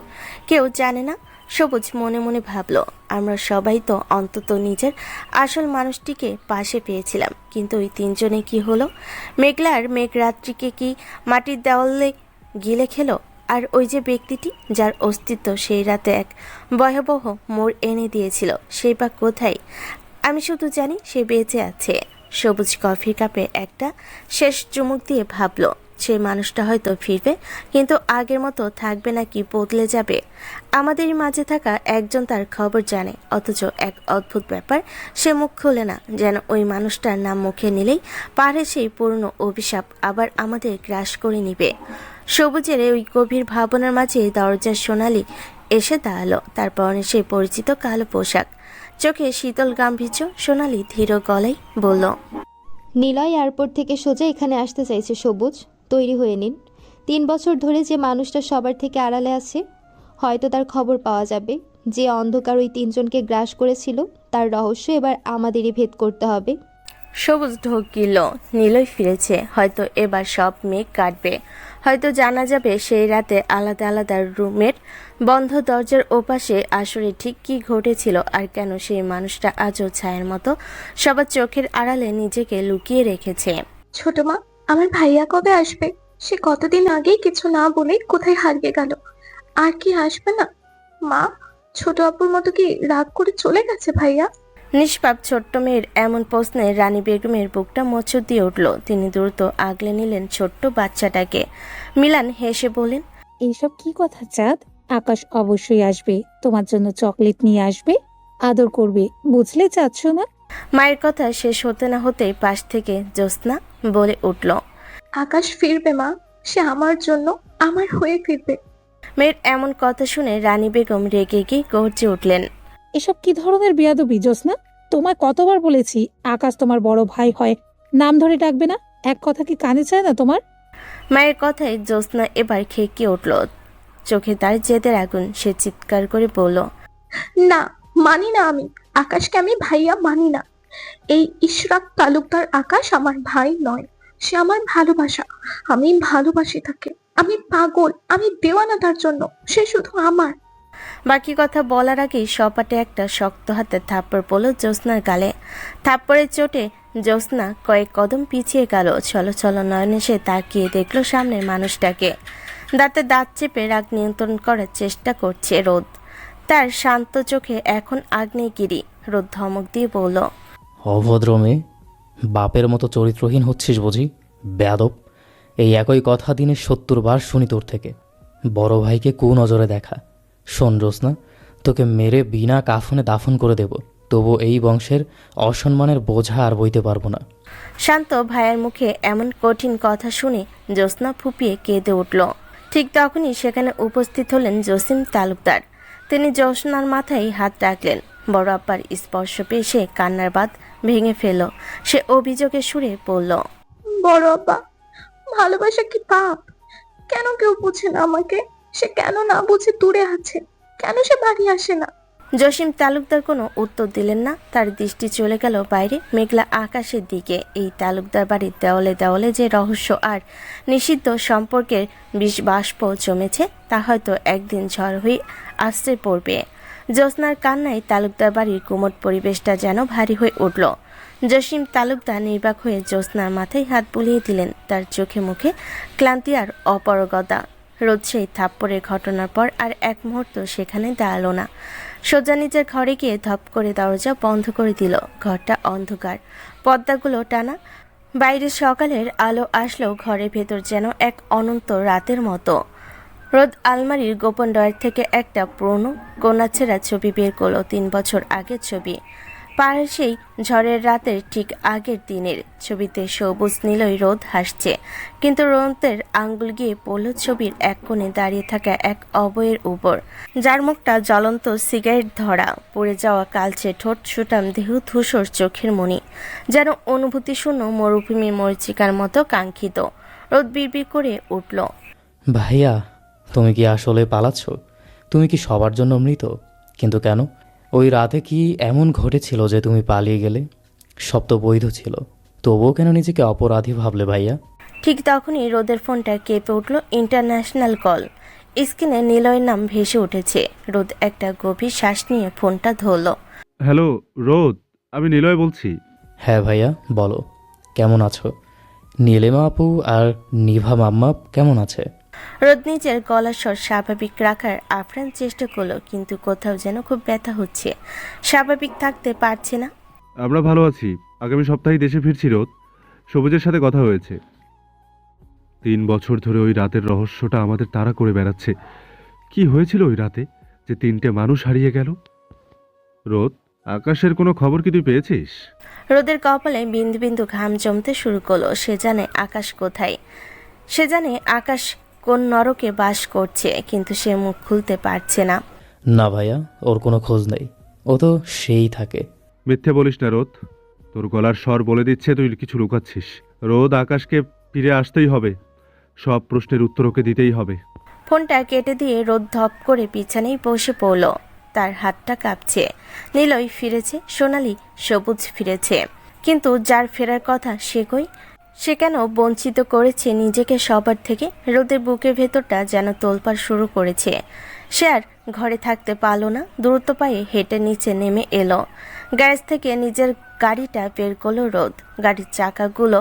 কেউ জানে না। সবুজ মনে মনে ভাবল, আমরা সবাই তো অন্তত নিজের আসল মানুষটিকে পাশে পেয়েছিলাম, কিন্তু ওই 3 জনে কি হলো? মেঘলার মেঘরাত্রিকে কি মাটির দেওয়ালে গিলে খেলো? আর ওই যে ব্যক্তিটি, যার অস্তিত্ব সেই রাতে এক ভয়াবহ মোড় এনে দিয়েছিল, সেই বা কোথায়? আমি শুধু জানি সে বেঁচে আছে। সবুজ কফির কাপে একটা শেষ চুমুক দিয়ে ভাবল, সেই মানুষটা হয়তো ফিরবে, কিন্তু আগের মতো থাকবে নাকি বদলে যাবে। আমাদের মাঝে থাকা একজন তার খবর জানে, অথচ এক অদ্ভুত ব্যাপার, সে মুখ খোলে না। যেন ওই মানুষটার নাম মুখে নিলেই পারে সেই পুরনো অভিশাপ আবার আমাদের গ্রাস করে নিবে। সবুজের ওই গভীর ভাবনার মাঝে দরজার সোনালি এসে দাঁড়ালো। তার পরনে সেই পরিচিত কালো পোশাক, চোখে শীতল গাম্ভীর্য। সোনালি ধীর গলায় বলল, নিলয় এয়ারপোর্ট থেকে সোজা এখানে আসতে চাইছে সবুজ, তৈরি হয়ে নিন। 3 বছর ধরে যে মানুষটা সবার থেকে আড়ালে আছে, হয়তো তার খবর পাওয়া যাবে। যে অন্ধকার ওই 3 জনকে গ্রাস করেছিল, তার রহস্য এবার আমাদেরই ভেদ করতে হবে। সবুজ ঢোক গিল। নীলই ফিরেছে। হয়তো এবার সব মেঘ কাটবে। হয়তো জানা যাবে সেই রাতে আলাদা আলাদা রুমের বন্ধ দরজার ওপাশে আসলে ঠিক কী ঘটেছিল, আর কেন সেই মানুষটা আজও ছায়ের মতো সবার চোখের আড়ালে নিজেকে লুকিয়ে রেখেছে। ছোট মা, আমার ভাইয়া কবে আসবে? সে কতদিন আগেই কিছু না বলে কোথায় হারিয়ে গেল। আর কি আসবে না? মা, ছোট আপুর মতো কি রাগ করে চলে গেছে ভাইয়া? নিষ্পাপ ছোট্ট মেয়ের এমন প্রশ্নে রানী বেগমের বুকটা মোচড় দিয়ে উঠল। তিনি দ্রুত আগলে নিলেন ছোট্ট বাচ্চাটাকে। মিলান হেসে বলেন, এইসব কি কথা চাঁদ? আকাশ অবশ্যই আসবে, তোমার জন্য চকলেট নিয়ে আসবে, আদর করবে, বুঝলে চাচ্ছ না? মায়ের কথা শেষ হতে না হতেই পাশ থেকে জ্যোৎস্না বলে উঠল, আকাশ ফিরবে মা, সে আমার জন্য, আমার হয়ে ফিরবে। মেয়ের এমন কথা শুনে রানী বেগম রেগে গিয়ে গর্জে উঠলেন, এসব কি ধরনের বেয়াদবি জ্যোৎস্না? তোমায় কতবার বলেছি আকাশ তোমার বড় ভাই হয়, নাম ধরে ডাকবে না? এক কথা কি কানে চায় না তোমার? মায়ের কথায় জ্যোৎস্না এবার খেকিয়ে উঠল। চোখে তার জেদের আগুন। সে চিৎকার করে বলল, না, মানি না, আমি আকাশকে আমি ভাইয়া মানি না। এই ইশরাক তালুকদার আকাশ আমার ভাই নয়, সে আমার ভালোবাসা। আমি ভালোবাসি তাকে, আমি পাগল, আমি দেওয়ানা তার জন্য, সে শুধু আমার। বাকি কথা বলার আগেই সপাটে একটা শক্ত হাতে থাপ্পড় পড়ল জ্যোৎস্নার গালে। থাপ্পড়ের চোটে জ্যোৎস্না কয়েক কদম পিছিয়ে গেল। ছলো ছলো নয়নে সে তাকিয়ে দেখলো সামনের মানুষটাকে। দাঁতে দাঁত চেপে রাগ নিয়ন্ত্রণ করার চেষ্টা করছে রোদ। তার শান্ত চোখে এখন আগ্নেয়গিরি। রোদ ধমক দিয়ে বলল, অভদ্র মেয়ে, বাপের মতো চরিত্রহীন হচ্ছিস বুঝি? বেয়াদব! এই একই কথা দিনে 70 বার শুনি তোর থেকে। বড় ভাইকে কুনজরে দেখা। শোন জ্যোৎস্না, তোকে মেরে বিনা কাফনে দাফন করে দেব, তবু এই বংশের অসম্মানের বোঝা আর বইতে পারবো না। শান্ত ভাইয়ের মুখে এমন কঠিন কথা শুনে জ্যোৎস্না ফুপিয়ে কেঁদে উঠল। ঠিক তখনই সেখানে উপস্থিত হলেন জসিম তালুকদার। তিনি জ্যোৎস্নার মাথায় হাত রাখলেন। বড় আব্বার স্পর্শ পেয়ে সে কান্নার বাঁধ ভেঙে ফেলল। সে অভিযোগের সুরে বলল, বড় আব্বা, ভালোবাসা কি পাপ? কেন কেউ বুঝে না আমাকে? সে কেন না বুঝে দূরে আছে? কেন সে বাড়ি আসে না? জসিম তালুকদার কোনো উত্তর দিলেন না। তার দৃষ্টি চলে গেল বাইরে মেঘলা আকাশের দিকে। এই তালুকদার বাড়ির দেওয়ালে দেওয়ালে যে রহস্য আর নিষিদ্ধ সম্পর্কের বিষবাষ্প জমেছে, তা হয়তো একদিন ঝড় হয়ে আসতে পড়বে। জ্যোৎস্নার কান্নায় তালুকদার বাড়ির কুমোট পরিবেশটা যেন ভারী হয়ে উঠল। জসিম তালুকদার নির্বাক হয়ে জ্যোৎস্নার মাথায় হাত বুলিয়ে দিলেন। তার চোখে মুখে ক্লান্তি আর অপারগতা। রোদ সেই থাপ্পড়ের ঘটনার পর আর এক মুহূর্ত সেখানে দাঁড়ালো না। সোজা নিজের ঘরে গিয়ে ধপ করে দরজা বন্ধ করে দিল। ঘরটা অন্ধকার, পর্দাগুলো টানা। বাইরে সকালের আলো আসলেও ঘরের ভেতর যেন এক অনন্ত রাতের মতো। রোদ আলমারির গোপন ড্রয়ার থেকে একটা পুরনো কন্যাছেঁড়া ছবি বের করলো। 3 বছর আগের ছবি। পার সেই ঝড়ের রাতের ঠিক আগের দিনের ছবিতে সবুজ নীলই রোদ হাসছে, কিন্তু রোদের আঙ্গুল গিয়ে পড়ল ছবির এক কোণে দাঁড়িয়ে থাকা এক অবয়ের উপর, যার মুখটা জ্বলন্ত সিগারেট ধরা, পড়ে যাওয়া কালচে ঠোঁট, সুটাম দেহ, ধূসর চোখের মণি, যেন অনুভূতি শূন্য মরুভূমির মরিচিকার মতো কাঙ্ক্ষিত। রোদ বিড়বিড় করে উঠল, ভাইয়া, তুমি কি আসলে পালাচ্ছ? তুমি কি সবার জন্য মৃত? কিন্তু কেন? ওই রাতে কি এমন ঘটেছিল যে তুমি পালিয়ে গেলে? সব তো বৈধ ছিল, তবুও কেন নিজেকে অপরাধী ভাবলে ভাইয়া? ঠিক তখনই রোদের ফোনটা কেঁপে উঠল। International call. স্ক্রিনে নিলয়ের নাম ভেসে উঠেছে। রোদ একটা গভীর শ্বাস নিয়ে ফোনটা ধরল। হ্যালো রোদ, আমি নিলয় বলছি। হ্যাঁ ভাইয়া, বলো, কেমন আছো? নীলিমা আপু আর নিভা মাম্মা কেমন আছে? রোদ নিজের গলার স্বর স্বাভাবিক রাখার আপ্রাণ চেষ্টা করলো, কিন্তু কোথাও যেন খুব ব্যথা হচ্ছে। স্বাভাবিক থাকতে পারছে না। আমরা ভালো আছি। আগামী সপ্তাহে দেশে ফিরছি রোদ। সবুজের সাথে কথা হয়েছে। 3 বছর ধরে ওই রাতের রহস্যটা আমাদের তাড়া করে বেড়াচ্ছে। কি হয়েছিল ওই রাতে যে 3টে মানুষ হারিয়ে গেল? রোদ, আকাশের কোনো খবর কি তুই পেয়েছিস? রোদের কপালে বিন্দু বিন্দু ঘাম জমতে শুরু করলো। সে জানে আকাশ কোথায়, সে জানে আকাশ কোন নরকে বাস করছে, কিন্তু সে মুখ খুলতে পারছে না। না ভাইয়া, ওর কোনো খোঁজ নেই। ও তো সেই থাকে। মিথ্যে বলিস না রোদ, তোর গলার স্বর বলে দিচ্ছে তুই কিছু লুকাচ্ছিস। রোদ, আকাশকে ফিরে আসতেই হবে। সব প্রশ্নের উত্তর ওকে দিতেই হবে। ফোনটা কেটে দিয়ে রোদ ধপ করে বিছানায় বসে পড়ল। তার হাতটা কাঁপছে। নীলই ফিরেছে, সোনালি, সবুজ ফিরেছে, কিন্তু যার ফেরার কথা সে কই? সে কেন বঞ্চিত করেছে নিজেকে সবার থেকে? রোদের বুকের ভেতরটা যেন তোলপাড় শুরু করেছে। সে আর ঘরে থাকতে পারল না। দ্রুত পায়ে হেঁটে নিচে নেমে এলো। গ্যারেজ থেকে নিজের গাড়িটা বের করলো রোদ। গাড়ির চাকাগুলো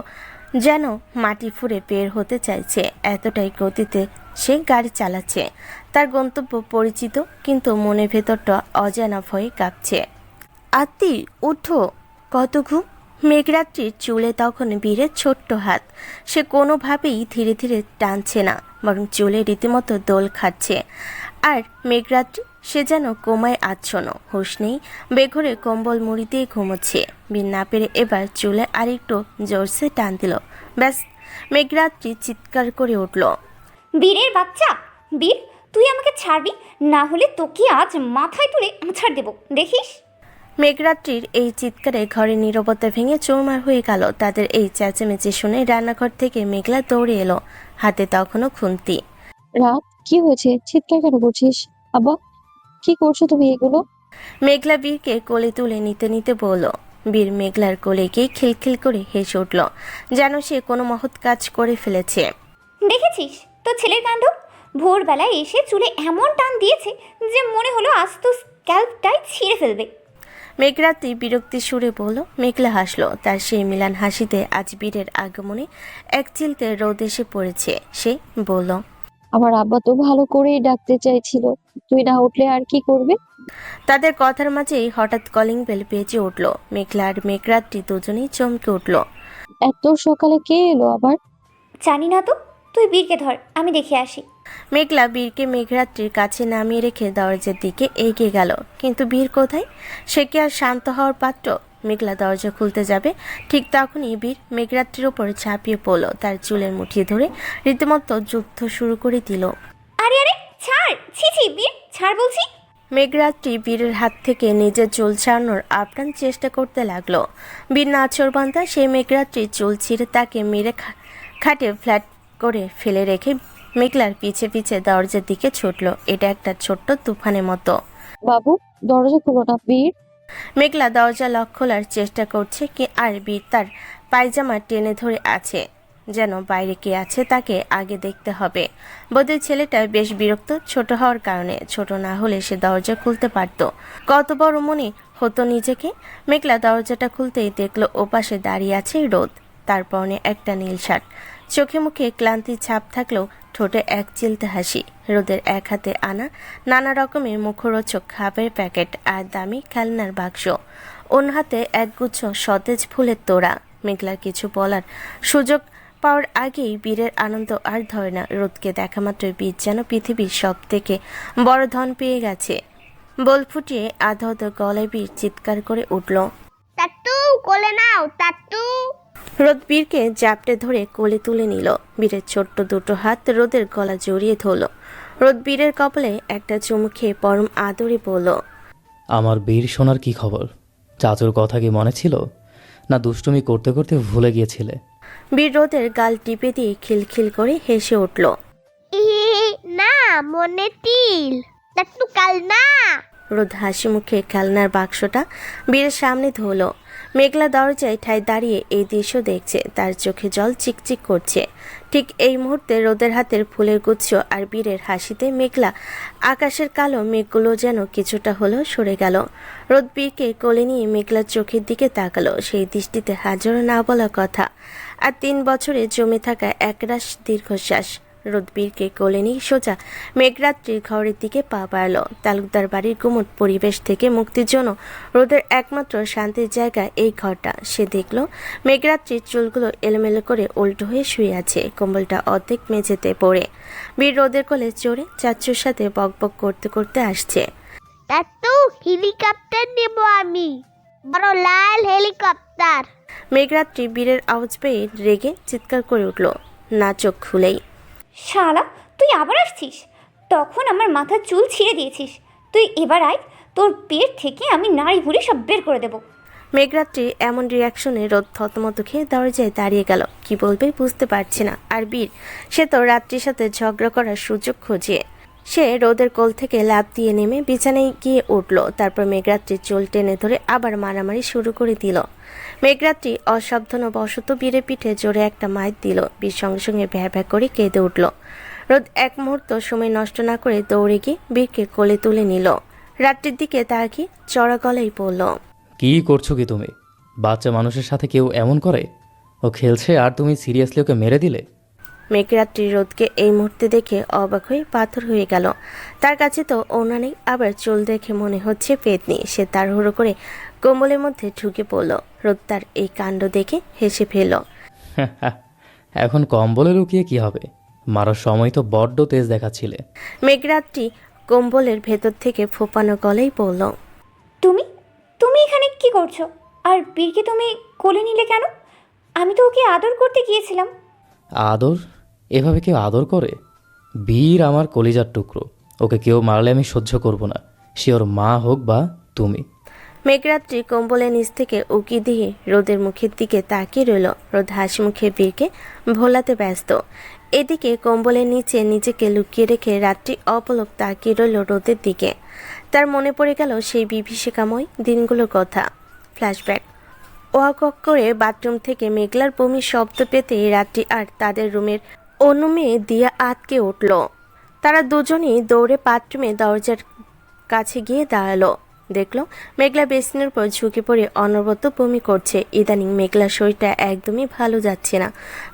যেন মাটি ফুঁড়ে বের হতে চাইছে, এতটাই গতিতে সে গাড়ি চালাচ্ছে। তার গন্তব্য পরিচিত, কিন্তু মনের ভেতরটা অজানা ভয়ে কাঁপছে। আত্মি, উঠো, কত ঘুম। মেঘরাত্রির চুলে তখন বীরের ছোট্ট হাত। সে কোনোভাবেই ধীরে ধীরে টানছে না, বরং চুলে রীতিমতো দোল খাচ্ছে। আর মেঘরাত্রি, সে যেন কোমায় আচ্ছন্ন, হুঁশ নেই, বেঘরে কম্বল মুড়ি দিয়ে ঘুমোচ্ছে। বীর না পেরে এবার চুলে আরেকটু জোরসে টান দিল। ব্যাস, মেঘরাত্রি চিৎকার করে উঠল, বীরের বাচ্চা! বীর, তুই আমাকে ছাড়বি, না হলে তোকে আজ মাথায় তুলে আছাড় দেব, দেখিস। মেঘরাত্রির এই চিৎকারে ঘরের নীরবতা ভেঙে চৌমার হয়ে গেল। তাদের এই চেঁচামেচি শুনে রান্নাঘর থেকে মেঘলা দৌড়ে এলো, হাতে তখনও খুন্তি। রাত, কি হয়েছে? চিৎকার কেন করছিস? আব্বা, কি করছো তুমি এগুলো? মেঘলা বীরকে কোলে তুলে নিতে নিতে বলল, বীর মেঘলার কোলে গিয়ে খিলখিল করে হেসে উঠল, যেন সে কোনো মহৎ কাজ করে ফেলেছে। দেখেছিস তোর ছেলের কাণ্ড? ভোরবেলায় এসে চুলে এমন টান দিয়েছে যে মনে হলো আজ তো স্ক্যাল্পটাই ছিঁড়ে ফেলবে। মেঘরাত্রি বিরক্তি সুরে বলল। মেঘলা হাসলো, তার সেই মিলান হাসিতে আজ বীরের আগমনে এক চিলতে রোদ এসে পড়েছে। সে বলল, আমার আব্বা তো ভালো করেই ডাকতে চাইছিল, তুই না উঠলে আর কি করবে? তাদের কথার মাঝেই হঠাৎ কলিং বেল বেজে উঠল। মেঘলা আর মেঘরাত্রি দুজনেই চমকে উঠল। এত সকালে কে এলো আবার? জানি না তো, তুই বীরকে ধর, আমি দেখে আসি। মেঘলা বীরকে মেঘরাত্রির কাছে নামিয়ে রেখে দরজার দিকে এগিয়ে গেল। কিন্তু বীর কোথায়? সে কি আর শান্ত হওয়ার পাত্র? মেঘলা দরজা খুলতে যাবে, ঠিক তখনই বীর মেঘরাত্রির ওপর ঝাঁপিয়ে পড়ল, তার চুলের মুঠি ধরে রীতিমতো যুদ্ধ শুরু করে দিল। আরে আরে ছাড়, ছি ছি বীর, ছাড় বলছি। মেঘরাত্রি বীরের হাত থেকে নিজের চুল ছাড়ানোর আপ্রাণ চেষ্টা করতে লাগলো। বীর নাছোড়বান্দা সেই মেঘরাত্রির চুল ছিঁড়ে তাকে মেরে খাটে ফ্ল্যাট করে ফেলে রেখে মেঘলার পিছে পিছে দরজার দিকে ছুটল। এটা একটা ছোট্ট তুফানের মতো। বাবু, দরজা খুলো না। বীর। মেঘলা দরজা লক খোলার চেষ্টা করছে কি আর বীর তার পায়জামা টেনে ধরে আছে, যেন বাইরে কে আছে তাকে আগে দেখতে হবে। বোধহয় ছেলেটা বেশ বিরক্ত, ছোট হওয়ার কারণে। ছোট না হলে সে দরজা খুলতে পারত। কত বড় মনে হতো নিজেকে। মেঘলা দরজাটা খুলতেই দেখলো ওপাশে দাঁড়িয়ে আছে রোদ। তার পরনে একটা নীল শার্ট, চোখে মুখে ক্লান্তির ছাপ থাকলেও ঠোঁটে এক চিলতে হাসি। রোদের এক হাতে আনা নানা রকমের মুখরোচক খাবারের প্যাকেট আর দামি খেলনার বাক্স, অন্য হাতে একগুচ্ছ সতেজ ফুলের তোড়া। মেঘলার কিছু বলার সুযোগ পাওয়ার আগেই বীরের আনন্দ আর ধরে না। রোদকে দেখা মাত্রই বীর যেন পৃথিবীর সব থেকে বড় ধন পেয়ে গেছে। বল ফুটিয়ে আধা আধা গলায় বীর চিৎকার করে উঠল, তাত্তু কোলে নাও তাত্তু। রোদ বীরকে জাপটে ধরে কোলে তুলে নিল। বীরের ছোট্ট দুটো হাত রোদের গলা জড়িয়ে ধরল। রোদ বীরের কপালে একটা চুমু খেয়ে পরম আদরে বলল, আমার বীর সোনার কি খবর? চাচুর কথা কি মনে ছিল, না দুষ্টুমি করতে করতে ভুলে গিয়েছিলে? বীর রোদের গাল টিপে দিয়ে খিলখিল করে হেসে উঠল। না মনে তিল তাত্তু কাল না। রোদ হাসি মুখে খেলনার বাক্সটা বীরের সামনে ধরল। মেঘলা দরজায় ঠায় দাঁড়িয়ে এই দৃশ্য দেখছে, তার চোখে জল চিকচিক করছে। ঠিক এই মুহূর্তে রোদের হাতের ফুলের গুচ্ছ আর বীরের হাসিতে মেঘলা আকাশের কালো মেঘগুলো যেন কিছুটা হলেও সরে গেল। রোদ বীরকে কোলে নিয়ে মেঘলার চোখের দিকে তাকালো, সেই দৃষ্টিতে হাজারো না বলা কথা আর 3 বছরে জমে থাকা একরাশ দীর্ঘশ্বাস। রোদ বীরকে কোলে নিয়ে সোজা মেঘরাত্রির ঘরের দিকে পা বাড়ল। তালুকদার বাড়ির গুমট পরিবেশ থেকে মুক্তির জন্য রোদের একমাত্র শান্তির জায়গা এই ঘরটা। সে দেখল মেঘরাত্রির চুলগুলো এলোমেলো করে উল্টো হয়ে শুয়ে আছে, কম্বলটা অর্ধেক মেঝেতে পড়ে। বীর রোদের কোলে চড়ে চাচুর সাথে বকবক করতে করতে আসছে। তাত্তু হেলিকপ্টার নেব আমি, বড় লাল হেলিকপ্টার। মেঘরাত্রি বীরের আওয়াজ পেয়ে রেগে চিৎকার করে উঠল, না চোখ খুলেই। শালা, তুই আবার আসছিস? তখন আমার মাথার চুল ছিঁড়ে দিয়েছিস। তুই এবার আয়, তোর পেট থেকে আমি নাড়ি ভুড়ি সব বের করে দেবো। মেঘরাত্রি এমন রিয়াকশনে রোদ থতমত খেয়ে দরজায় দাঁড়িয়ে গেল। কি বলবে বুঝতে পারছে না। আর বীর, সে তো রাত্রির সাথে ঝগড়া করার সুযোগ খোঁজে। সে রোদের কোল থেকে লাফ দিয়ে নেমে বিছানায় গিয়ে উঠল। তারপর মেঘরাত্রির চুল টেনে ধরে আবার মারামারি শুরু করে দিল। মেঘরাত্রি অসাবধানবশত বীরের পিঠে জোরে একটা মাইর দিল। বীর সঙ্গে সঙ্গে ভ্যা ভ্যা করে কেঁদে উঠল। রোদ এক মুহূর্ত সময় নষ্ট না করে দৌড়ে গিয়ে বীরকে কোলে তুলে নিল। রাত্রির দিকে তাকিয়ে চড়া গলায় বলল, কি করছো কি তুমি? বাচ্চা মানুষের সাথে কেউ এমন করে? ও খেলছে আর তুমি সিরিয়াসলি ওকে মেরে দিলে? মেঘরাত্রি রোদকে এই মুহূর্তে দেখে অবাক হয়ে পাথর হয়ে গেল। তার কাছে তো ওনা নেই, আবার চুল দেখে মনে হচ্ছে পেতনি। সে তাড়াহুড়ো করে কম্বলের মধ্যে ঢুকে পড়ল। রোদ তার এই কাণ্ড দেখে হেসে ফেলল। এখন কম্বলে লুকিয়ে কি হবে? মারার সময় তো বড্ড তেজ দেখাচ্ছিলে। মেঘরাত্রি কম্বলের ভেতর থেকে ফোপানো গলেই বলল, তুমি তুমি এখানে কি করছো? আর বীরকে তুমি কোলে নিলে কেন? আমি তো ওকে আদর করতে গিয়েছিলাম। আদর? এভাবে কেউ আদর করে? বীর আমার কলিজার টুকরো, ওকে কেউ মারলে আমি সহ্য করব না, সে ওর মা হোক বা তুমি। মেঘরাত্রি কম্বলের নিচ থেকে উকি দিয়ে রোদের মুখের দিকে তাকিয়ে রইল। রোদ হাসি মুখে বীরকে ভোলাতে ব্যস্ত। এদিকে কম্বলের নিচে নিজেকে লুকিয়ে রেখে রাত্রি অপলক তাকিয়ে রইল রোদের দিকে। তার মনে পড়ে গেল সেই বিভীষিকাময় দিনগুলোর কথা। ফ্ল্যাশব্যাক। ওয়াক ওয়াক করে বাথরুম থেকে মেঘলার বমির শব্দ পেতে রাত্রি আর তাদের রুমের অন্য মেয়ে দিয়া আটকে উঠল। তারা দুজনেই দৌড়ে বাথরুমে দরজার কাছে গিয়ে দাঁড়ালো। দেখলো মেঘলা বেসিনের উপর ঝুঁকে পড়ে অনবরত বমি করছে। ইদানিং মেঘলার শরীরটা একদমই ভালো যাচ্ছে না।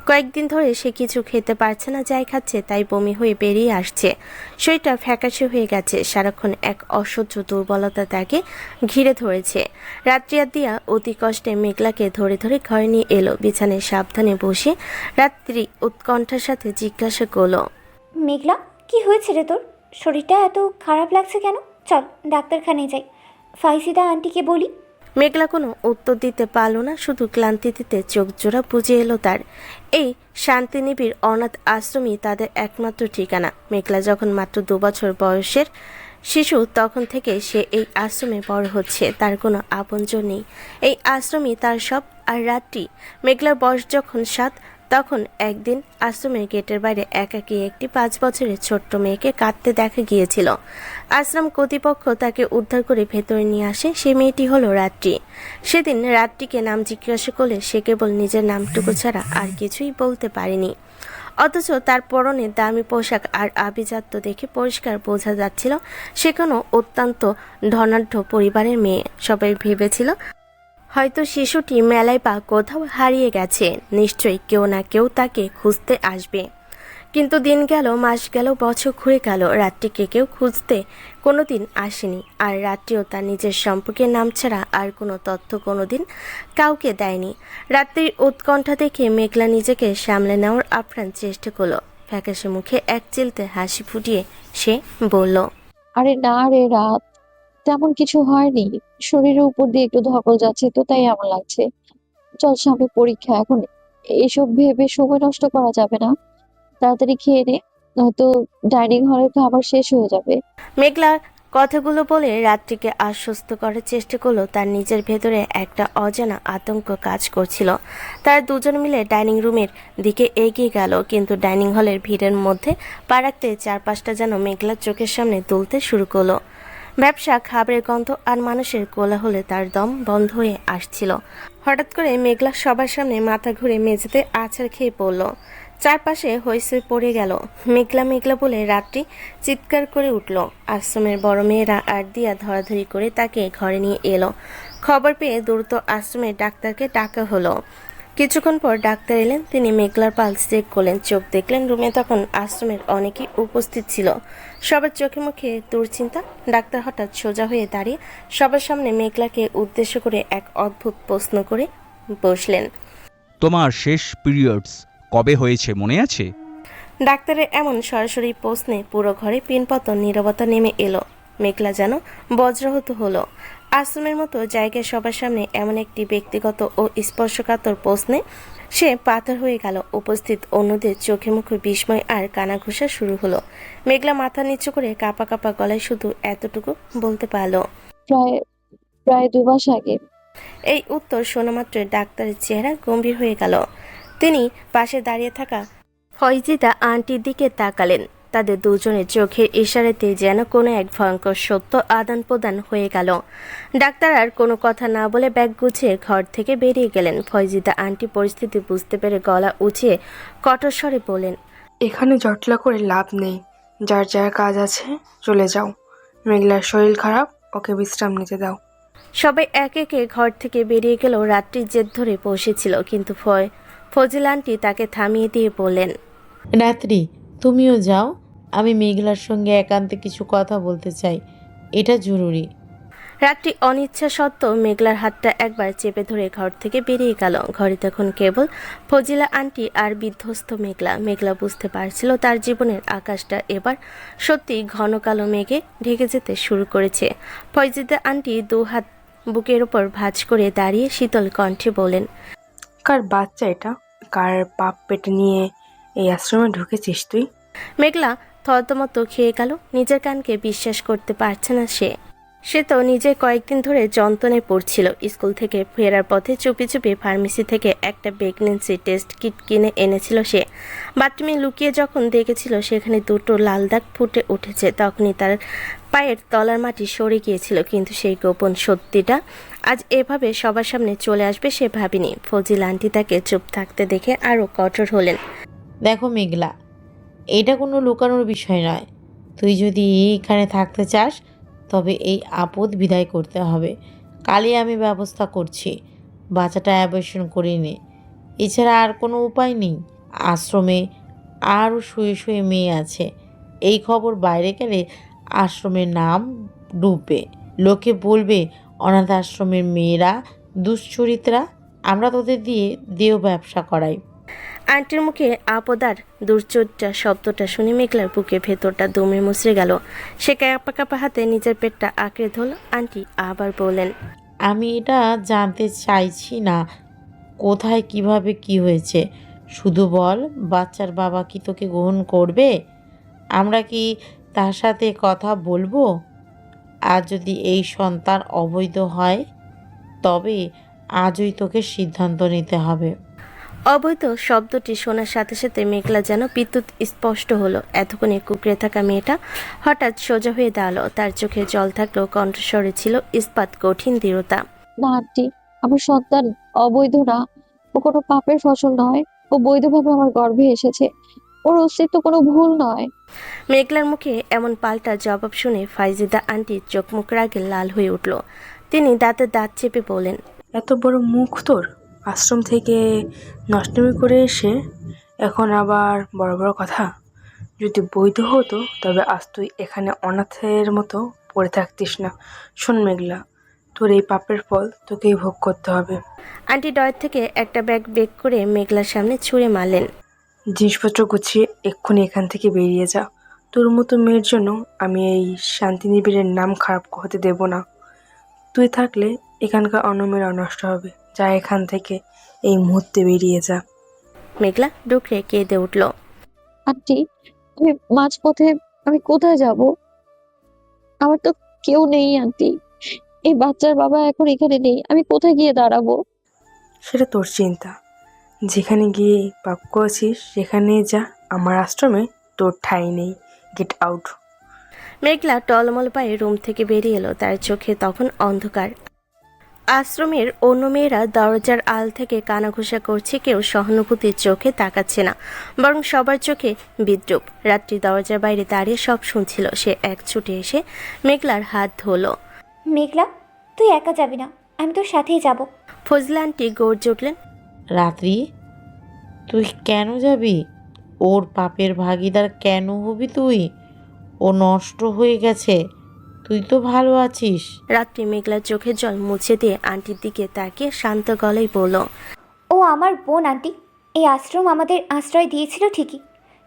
কয়েকদিন ধরে সে কিছু খেতে পারছে না, যাই খাচ্ছে তাই বমি হয়ে বেরিয়ে আসছে। শরীরটা ফ্যাকাশে হয়ে গেছে। সারাক্ষণ এক অসহ্য দুর্বলতা তাকে ঘিরে ধরেছে। রাত্রি আর দিয়া অতি কষ্টে মেঘলাকে ধরে ধরে ঘরে নিয়ে এলো। বিছানায় সাবধানে বসে রাত্রি উৎকণ্ঠার সাথে জিজ্ঞাসা করলো, মেঘলা, কি হয়েছে রে তোর? শরীরটা এত খারাপ লাগছে কেন? চল ডাক্তারখানায় যাই, ফাইসিদা আন্টিকে বলি। মেঘলা কোনো উত্তর দিতে পারল না, শুধু ক্লান্তিতে চোখ জোড়া বুঝে এলো তার। এই শান্তিনিবিড় অনাথ আশ্রমই তাদের একমাত্র ঠিকানা। মেঘলা যখন মাত্র 2 বছর বয়সের শিশু তখন থেকে সে এই আশ্রমে বড় হচ্ছে। তার কোনো আপনজন নেই, এই আশ্রমই তার সব। আর রাত্রি, মেঘলার বয়স যখন 7, তখন একদিন আশ্রমের গেটের বাইরে একাকী একটি 5 বছরের ছোট্ট মেয়েকে কাঁদতে দেখা গিয়েছিল। আশ্রম কর্তৃপক্ষ তাকে উদ্ধার করে ভেতরে নিয়ে আসে। সেই মেয়েটি হলো রাত্রি। সেদিন রাত্রিকে নাম জিজ্ঞাসা করলে সে কেবল নিজের নামটুকু ছাড়া আর কিছুই বলতে পারেনি। অথচ তার পরনে দামি পোশাক আর আভিজাত্য দেখে পরিষ্কার বোঝা যাচ্ছিল সে কোনো অত্যন্ত ধনাঢ্য পরিবারের মেয়ে। সবাই ভেবেছিল হয়তো শিশুটি মেলায় বা কোথাও হারিয়ে গেছে, নিশ্চয়ই কেউ না কেউ তাকে খুঁজতে আসবে। কিন্তু দিন গেল, মাস গেল, বছর ঘুরে গেল, রাত্রিকে কেউ খুঁজতে কোনোদিন আসেনি। আর রাত্রিও তার নিজের সম্পর্কে নাম ছাড়া আর কোনো তথ্য কোনোদিন কাউকে দেয়নি। রাত্রির উৎকণ্ঠা দেখে মেঘলা নিজেকে সামলে নেওয়ার আপ্রাণ চেষ্টা করলো। ফ্যাকাশে মুখে এক চিলতে হাসি ফুটিয়ে সে বলল, আরে না রে রাত, তেমন কিছু হয়নি। শরীরের উপর দিয়ে একটু ধকল যাচ্ছে, তো তাই এমন লাগছে। চল, সামনে পরীক্ষা, এখন এসব ভেবে সময় নষ্ট করা যাবে না। তাড়াতাড়ি খেয়ে নে, নয়তো ডাইনিং হলের খাবার শেষ হয়ে যাবে। মেঘলা কথাগুলো বলে রাত্রিকে আশ্বস্ত করার চেষ্টা করলো। তার নিজের ভেতরে একটা অজানা আতঙ্ক কাজ করছিল। তারা দুজন মিলে ডাইনিং রুমের দিকে এগিয়ে গেল, কিন্তু ডাইনিং হলের ভিড়ের মধ্যে পা রাখতে চারপাশটা যেন মেঘলার চোখের সামনে দুলতে শুরু করলো। ব্যবসা, খাবারের গন্ধ আর মানুষের কোলাহলে তার দম বন্ধ হয়ে আসছিল। হঠাৎ করে মেঘলা সবার সামনে মাথা ঘুরে মেঝেতে আছাড় খেয়ে পড়ল। চারপাশে হইচই পড়ে গেল। মেঘলা মেঘলা বলে রাত্রি চিৎকার করে উঠল। আশ্রমের বড় মেয়েরা আর দিয়া ধরাধরি করে তাকে ঘরে নিয়ে এলো। খবর পেয়ে দ্রুত আশ্রমের ডাক্তারকে ডাকা হলো। কিছুক্ষণ পর ডাক্তার এলেন। তিনি মেঘলার পালস চেক করলেন। চোখ দেখলেন রুমে তখন আশ্রমের অনেকেই উপস্থিত ছিল। সবার চোখে মুখে দুশ্চিন্তা। ডাক্তার হঠাৎ সোজা হয়ে দাঁড়িয়ে সবার সামনে মেঘলাকে উদ্দেশ্য করে এক অদ্ভুত প্রশ্ন করে বসলেন। তোমার শেষ পিরিয়ডস কবে হয়েছে মনে আছে? ডাক্তারের এমন সরাসরি প্রশ্নে পুরো ঘরে পিনপতন নীরবতা নেমে এলো। মেঘলা যেন বজ্রাহত হলো। আশ্রমের মতো জায়গায় সবার সামনে এমন একটি ব্যক্তিগত ও স্পর্শকাতর প্রশ্নে সে পাথর হয়ে গেল। উপস্থিত অন্যদের চোখে মুখে বিস্ময় আর কানাঘুষা শুরু হলো। মেঘলা মাথা নিচু করে কাঁপা কাঁপা গলায় শুধু এতটুকু বলতে পারল, প্রায় 2 মাস আগে। এই উত্তর শোনা মাত্রই ডাক্তারের চেহারা গম্ভীর হয়ে গেল। তিনি পাশে দাঁড়িয়ে থাকা ফয়জিদা আন্টির দিকে তাকালেন। তাদের দুজনের চোখের ইশারাতে যেন কোনো এক ভয়ঙ্কর সত্য আদান প্রদান হয়ে গেল। ডাক্তার আর কোনো কথা না বলে ব্যাগ গুছিয়ে ঘর থেকে বেরিয়ে গেলেন। ফয়জিদা আন্টি পরিস্থিতি বুঝতে পেরে গলা উঁচিয়ে কঠোর স্বরে বলেন, এখানে জটলা করে লাভ নেই, যার যার কাজ আছে চলে যাও। মেঘলার শরীর খারাপ, ওকে বিশ্রাম নিতে দাও। সবাই এক একে ঘর থেকে বেরিয়ে গেল। রাত্রির জেদ ধরে বসেছিল, কিন্তু ফজিল আন্টি তাকে থামিয়ে দিয়ে বললেন, রাত্রি, তুমিও যাও, আমি মেঘলার সঙ্গে একান্তে কিছু কথা বলতে চাই, এটা জরুরি। রাত্রি অনিচ্ছা সত্ত্বেও মেঘলার হাতটা একবার চেপে ধরে ঘর থেকে বেরিয়ে গেল। ঘরে তখন কেবল ফজিলা আন্টি আর বিধ্বস্ত মেঘলা। মেঘলা বুঝতে পারছিল তার জীবনের আকাশটা এবার সত্যি ঘন কালো মেঘে ঢেকে যেতে শুরু করেছে। ফজিলা আন্টি 2 হাত বুকের ওপর ভাঁজ করে দাঁড়িয়ে শীতল কণ্ঠে বলেন, কার বাচ্চা এটা? কার পাপ পেটে নিয়ে এই আশ্রমে ঢুকেছিস তুই? মেঘলা থতমত খেয়ে গেল। নিজের কানকে বিশ্বাস করতে পারছে না সে তো নিজে কয়েকদিন ধরে যন্ত্রণায় পড়ছিল। স্কুল থেকে ফেরার পথে চুপি চুপি ফার্মেসি থেকে একটা প্রেগন্যান্সি টেস্ট কিট কিনে এনেছিল সে। বাথরুমে লুকিয়ে যখন দেখেছিল সেখানে 2টো লাল দাগ ফুটে উঠেছে, তখনই তার পায়ের তলার মাটি সরে গিয়েছিল। কিন্তু সেই গোপন সত্যিটা আজ এভাবে সবার সামনে চলে আসবে সে ভাবেনি। ফজিল আন্টি তাকে চুপ থাকতে দেখে আরও কঠোর হলেন। দেখো মেঘলা, এটা কোনো লুকানোর বিষয় নয়। তুই যদি এখানে থাকতে চাস তবে এই আপদ বিদায় করতে হবে। কালই আমি ব্যবস্থা করছি, বাচ্চাটা অ্যাবর্শন করে নে। এছাড়া আর কোনো উপায় নেই। আশ্রমে আরও শুয়ে শুয়ে মেয়ে আছে, এই খবর বাইরে গেলে আশ্রমের নাম ডুববে। লোকে বলবে অনাথ আশ্রমের মেয়েরা দুশ্চরিত্রা। আমরা তোদের দিয়ে দেহ ব্যবসা করাই। আন্টির মুখে আপদার দুর্চর্যা শব্দটা শুনে মেঘলার বুকে ভেতরটা দমে মুচড়ে গেল। সে কাঁপা কাঁপা হাতে নিজের পেটটা আঁকড়ে ধরল। আন্টি আবার বললেন, আমি এটা জানতে চাইছি না কোথায় কিভাবে কি হয়েছে। শুধু বল, বাচ্চার বাবা কি তোকে গ্রহণ করবে? আমরা কি তার সাথে কথা বলবো? আর যদি এই সন্তান অবৈধ হয় তবে আজই তোকে সিদ্ধান্ত নিতে হবে। অবৈধ শব্দটি শোনার সাথে সাথে মেঘলা যেন বিদ্যুৎ স্পষ্ট হলো। এতক্ষণে কুকড়ে থাকা মেয়েটা হঠাৎ সোজা হয়ে দাঁড়ালো। তার চোখে জল থাকলেও কণ্ঠস্বরে ছিল ইস্পাত কঠিন দৃঢ়তা। না আন্টি, আমার সন্তান অবৈধ না, ও কোনো পাপের ফসল নয়। ও বৈধভাবে আমার গর্ভে এসেছে, ওর অস্তিত্ব কোনো ভুল নয়। মেঘলার মুখে এমন পাল্টা জবাব শুনে ফাইজিদা আন্টির চোখ মুখ রাগে লাল হয়ে উঠল। তিনি দাঁতে দাঁত চেপে বলেন, এত বড় মুখ তোর! আশ্রম থেকে নষ্টমী করে এসে এখন আবার বড় বড় কথা। যদি বৈধ হতো তবে আজ তুই এখানে অনাথের মতো পড়ে থাকতিস না। শোন মেঘলা, তোর এই পাপের ফল তোকেই ভোগ করতে হবে। আন্টি ডয়ের থেকে একটা ব্যাগ বের করে মেঘলার সামনে ছুঁড়ে মারলেন। জিনিসপত্র গুছিয়ে এক্ষুনি এখান থেকে বেরিয়ে যা। তোর মতো মেয়ের জন্য আমি এই শান্তিনিবিড়ের নাম খারাপ হতে দেব না। তুই থাকলে এখানকার অন্য মেয়েরা নষ্ট হবে। যা এখান থেকে এই মুহূর্তে বেরিয়ে যা। মেঘলা ডুকরে কেঁদে উঠল। আন্টি, আমি মাঝপথে আমি কোথায় যাব? আমার তো কেউ নেই আন্টি। এই বাচ্চার বাবা এখন এখানে নেই, আমি কোথায় গিয়ে দাঁড়াবো? সেটা তোর চিন্তা। যেখানে গিয়ে পাপ করেছিস সেখানে যা। আমার আশ্রমে তোর ঠাঁই নেই। Get out. মেঘলা টলমল পায়ে রুম থেকে বেরিয়ে এলো। তার চোখে তখন অন্ধকার। আশ্রমের অন্য মেয়েরা দরজার আল থেকে কানাঘুষা করছে। কেউ সহানুভূতির চোখে তাকাচ্ছে না, বরং সবার চোখে বিদ্রুপ। রাত্রি দরজার বাইরে দাঁড়িয়ে সব শুনছিল। সে এক ছুটে এসে মেঘলার হাত ধরলো। মেঘলা, তুই একা যাবি না, আমি তোর সাথেই যাব। ফজলা আন্টি গর্জে উঠলেন, রাত্রি, তুই কেন যাবি? ওর পাপের ভাগিদার কেন হবি তুই? ও নষ্ট হয়ে গেছে, তুই তো ভালো আছিস। রাত্রি মেঘলার চোখের জল মুছে দিয়ে আন্টির দিকে তাকিয়ে শান্ত গলায় বলল, ও আমার বোন আন্টি। এই আশ্রম আমাদের আশ্রয় দিয়েছিল ঠিকই,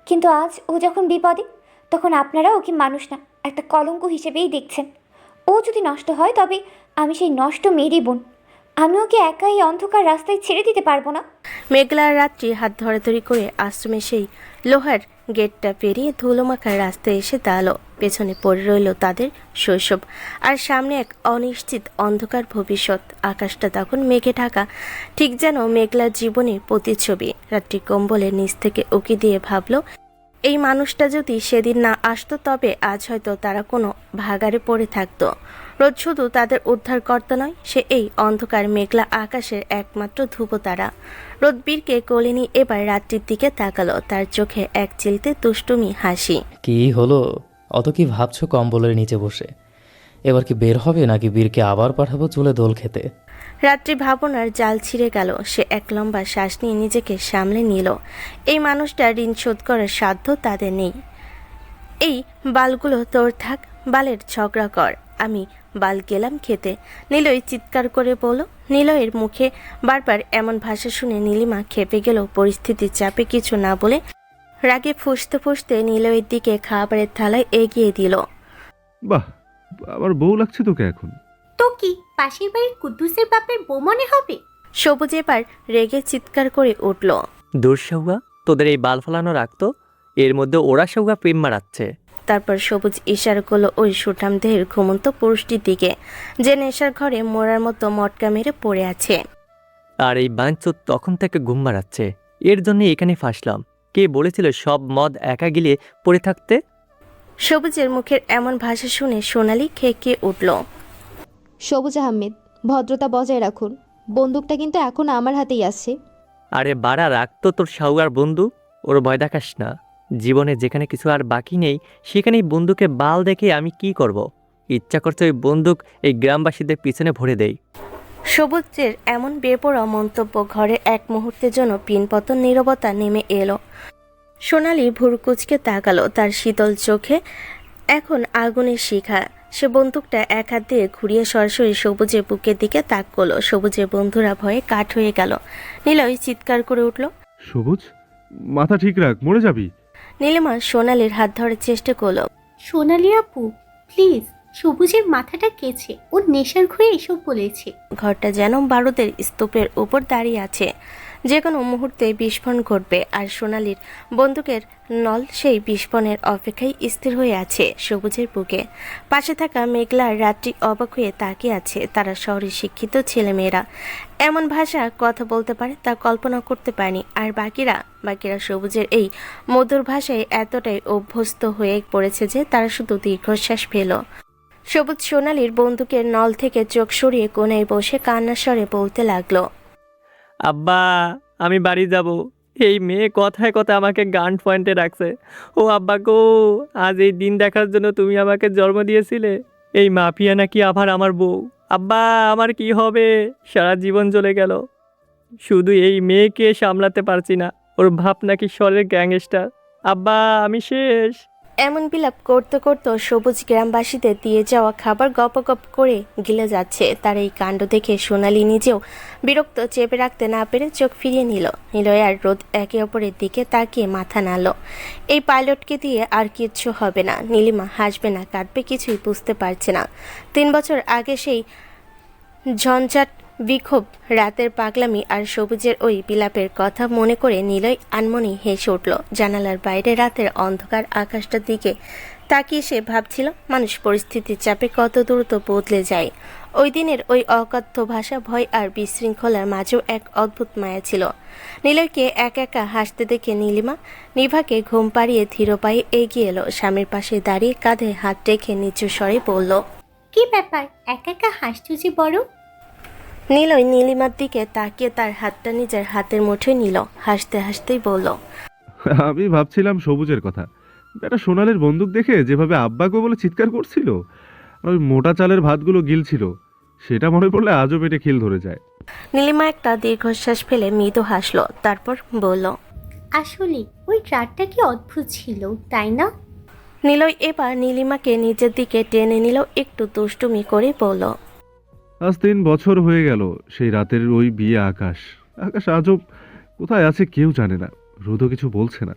কিন্তু আজ ও যখন বিপদে তখন আপনারা ওকে মানুষ না, একটা কলঙ্ক হিসেবেই দেখছেন। ও যদি নষ্ট হয় তবে আমি সেই নষ্ট মেয়েরই বোন। আমি ওকে একা এই অন্ধকার রাস্তায় ছেড়ে দিতে পারবো না। মেঘলা আর রাত্রি হাত ধরাধরি করে আশ্রমে সেই লোহার গেটটা পেরিয়ে ধুলোমাখার রাস্তায় এসে দাঁড়ালো। পেছনে পড়ে রইল তাদের শৈশব, আর সামনে এক অনিশ্চিত অন্ধকার ভবিষ্যৎ। আকাশটা তখন মেঘে ঢাকা, ঠিক যেন মেঘলার জীবনের প্রতিচ্ছবি। রাত্রি কম্বলের নিচ থেকে উকি দিয়ে ভাবল, এই মানুষটা যদি সেদিন না আসতো তবে আজ হয়তো তারা কোনো ভাগাড়ে পড়ে থাকতো। রোদ শুধু তাদের উদ্ধারকর্তা নয়, সে এই অন্ধকার মেঘলা আকাশের একমাত্র ধ্রুবতারা। রোদবীরকে কোলে নিয়ে এবার রাত্রির দিকে তাকালো। তার চোখে এক চিলতে দুষ্টুমি হাসি। কি হলো? অত কি ভাবছো কম্বলের নিচে বসে? এবার কি বের হবে নাকি বীরকে আবার পাঠাবো চুলে দোল খেতে? রাত্রি ভাবনার জাল ছিঁড়ে গেল। সে এক লম্বা শ্বাস নিয়ে নিজেকে সামলে নিল। এই মানুষটা ঋণ শোধ করার সাধ্য তাদের নেই। এই বালগুলো তোর থাক, বালের ঝগড়া কর, আমি বাল গেলাম খেতে। নিলয় চিৎকার করে বলল। নিলয়ের মুখে বারবার এমন ভাষা শুনে নীলিমা খেপে গেল। পরিস্থিতির চাপে কিছু না বলে রাগে ফুঁসতে ফুঁসতে নিলয়ের দিকে খাবারের থালায় এগিয়ে দিল। বাহ, আবার বউ লাগছে তোকে এখন। তো কি পাশের বাড়ির কুদ্দুসের বাপের বউ মনে হবে? সবুজ এবার রেগে চিৎকার করে উঠল, দূর সৌগা, তোদের এই বাল ফালানো রাখতো, এর মধ্যে ওরা সৌগা প্রেম মারাচ্ছে। তারপর সবুজ ইশারা করলো ওই সুঠাম দেহের ঘুমন্ত পুরুষটির দিকে, যে নেশার ঘরে মোড়ার মতো মটকা মেরে পড়ে আছে। আর এই বাঞ্চোদ তখন থেকে ঘুম মারাচ্ছে, এর জন্য এখানে ফাঁসলাম। কে বলেছিল সব মদ একা গিলে পড়ে থাকতে? সবুজের মুখের এমন ভাষা শুনে সোনালি খেয়ে উঠল। সবুজ আহমেদ, ভদ্রতা বজায় রাখুন। বন্দুকটা কিন্তু এখন আমার হাতেই আছে। আরে বাড়া, রাখ তো তোর শাহুয়ার বন্ধু, ওর ভয় দেখাস না। জীবনে যেখানে কিছু আর বাকি নেই সেখানেই বন্দুকে বাল দেখে আমি কি করব। ইচ্ছা করছে ওই বন্দুক এই গ্রামবাসীদের পিছনে ভরে দেই। সবুজের এমন বেপরোয়া মন্তব্য ঘরে এক মুহূর্তের জন্য পিনপতন নীরবতা নেমে এলো। সোনালি ভুরকুচকে তাকালো, তার শীতল চোখে এখন আগুনের শিখা। সে বন্দুকটা এক হাত দিয়ে ঘুরিয়ে সরাসরি সবুজের বুকের দিকে তাক করলো। সবুজের বন্ধুরা ভয়ে কাঠ হয়ে গেল। নিলয় চিৎকার করে উঠল, সবুজ, মাথা ঠিক রাখ, মরে যাবি। নীলিমা সোনালির হাত ধরার চেষ্টা করলো। সোনালি আপু প্লিজ, সবুজের মাথাটা কেছে, ওর নেশার ঘুরে এসব বলেছে। ঘরটা যেন বারুদের স্তূপের উপর দাঁড়িয়ে আছে, যে কোনো মুহূর্তে বিস্ফোরণ ঘটবে। আর সোনালির বন্দুকের নল সেই বিস্ফোরণের অপেক্ষায় স্থির হয়ে আছে সবুজের বুকে। পাশে থাকা মেঘলার রাত্রি অবাক হয়ে তাকিয়ে আছে। তারা শহরের শিক্ষিত ছেলেমেয়েরা এমন ভাষা কথা বলতে পারে তা কল্পনা করতে পারেনি। আর বাকিরা সবুজের এই মধুর ভাষায় এতটাই অভ্যস্ত হয়ে পড়েছে যে তারা শুধু দীর্ঘশ্বাস ফেল। সবুজ সোনালির বন্দুকের নল থেকে চোখ সরিয়ে কোণায় বসে কান্নার স্বরে বলতে লাগলো, আব্বা, আমি বাড়ি যাব। এই মেয়ে কথায় কথায় আমাকে গান পয়েন্টে রাখছে। ও আব্বা গো, আজ এই দিন দেখার জন্য তুমি আমাকে জন্ম দিয়েছিলে। এই মাফিয়া নাকি আবার আমার বউ। আব্বা, আমার কি হবে? সারা জীবন চলে গেল, শুধু এই মেয়েকে সামলাতে পারছি না। ওর ভাব নাকি শহরের গ্যাংস্টার। আব্বা, আমি শেষ। এমন বিলাপ করতে করতে সবুজ গ্রামবাসীদের দিয়ে যাওয়া খাবার গপ গপ করে গিলে যাচ্ছে। তার এই কাণ্ড দেখে সোনালি নিজেও বিরক্ত চেপে রাখতে না পেরে চোখ ফিরিয়ে নিল। নিলয় আর রোদ একে অপরের দিকে তাকিয়ে মাথা নাড়ল। এই পাইলটকে দিয়ে আর কিচ্ছু হবে না। নীলিমা হাসবে না কাঁদবে কিছুই বুঝতে পারছে না। 3 বছর আগে সেই ঝঞ্ঝাট, বিক্ষোভ, রাতের পাগলামি আর সবুজের ওই বিলাপের কথা মনে করে নিলয় আনমনি হেসে উঠল। জানালার বাইরে রাতের অন্ধকার আকাশটার দিকে তাকিয়ে সে ভাবছিল মানুষ পরিস্থিতির চাপে কত দ্রুত বদলে যায়। ওই দিনের ওই অকথ্য ভাষা, ভয় আর বিশৃঙ্খলার মাঝেও এক অদ্ভুত মায়া ছিল। নিলয়কে একা একা হাসতে দেখে নীলিমা নিভাকে ঘুম পাড়িয়ে ধীর পায়ে এগিয়ে এলো। স্বামীর পাশে দাঁড়িয়ে কাঁধে হাত রেখে নিচু স্বরে বলল, কি ব্যাপার, একা একা হাসছো যে বড়? নিলয় নীলিমার দিকে তাকিয়ে তার হাতটা নিজের হাতের মুঠোয় নিল। হাসতে হাসতেই বলল, আমি ভাবছিলাম সবুজের কথা। বেটা সোনালের বন্দুক দেখে যেভাবে আব্বা গো বলে চিৎকার করছিল, আর ওই মোটা চালের ভাতগুলো গিলছিল, সেটা মনে পড়লে আজও পেটে খিল ধরে যায়। নীলিমা একটা দীর্ঘশ্বাস ফেলে মৃদু হাসলো, তারপর বলল, আসলে ওই রাতটা কি অদ্ভুত ছিল, তাই না? নিলয় এবার নীলিমাকে নিজের দিকে টেনে নিল, একটু দুষ্টুমি করে বলল, আজ 3 বছর হয়ে গেল সেই রাতের ওই বিয়ে। আকাশ আজও কোথায় আছে কেউ জানে না। রোদও কিছু বলছে না।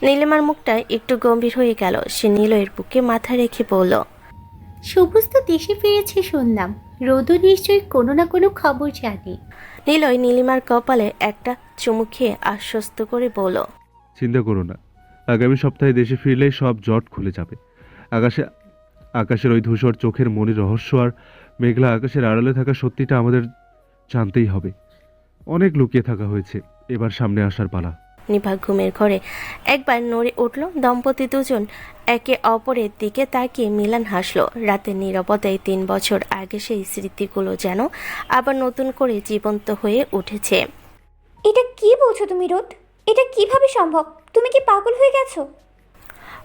নীলিমার মুখটা একটু গম্ভীর হয়ে গেল। সে নিলয়ের বুকে মাথা রেখে বলল, সবুজ তো দেশে ফিরেছে শুনলাম, রোদও নিশ্চয়ই কোনো না কোনো খবর জানে। নিলয় নীলিমার কপালে একটা চুমু খেয়ে আশ্বস্ত করে বলল, চিন্তা করো না, আগামী সপ্তাহে দেশে ফিরলেই সব জট খুলে যাবে। আকাশের ওই ধূসর চোখের মনির রহস্য আর মেঘলা আকাশের আড়ালে থাকা সত্যিটা আমাদের জানতেই হবে। অনেক লুকিয়ে থাকা হয়েছে, এবার সামনে আসার পালা। নিভা ঘুমের ঘরে একবার নড়ে উঠল। দম্পতি দুজন একে অপরের দিকে তাকিয়ে মিলান হাসলো। রাতের নীরবতায় 3 বছর আগে সেই স্মৃতিগুলো যেন আবার নতুন করে জীবন্ত হয়ে উঠেছে। এটা কি বলছো তুমি রোদ? এটা কিভাবে সম্ভব? তুমি কি পাগল হয়ে গেছো?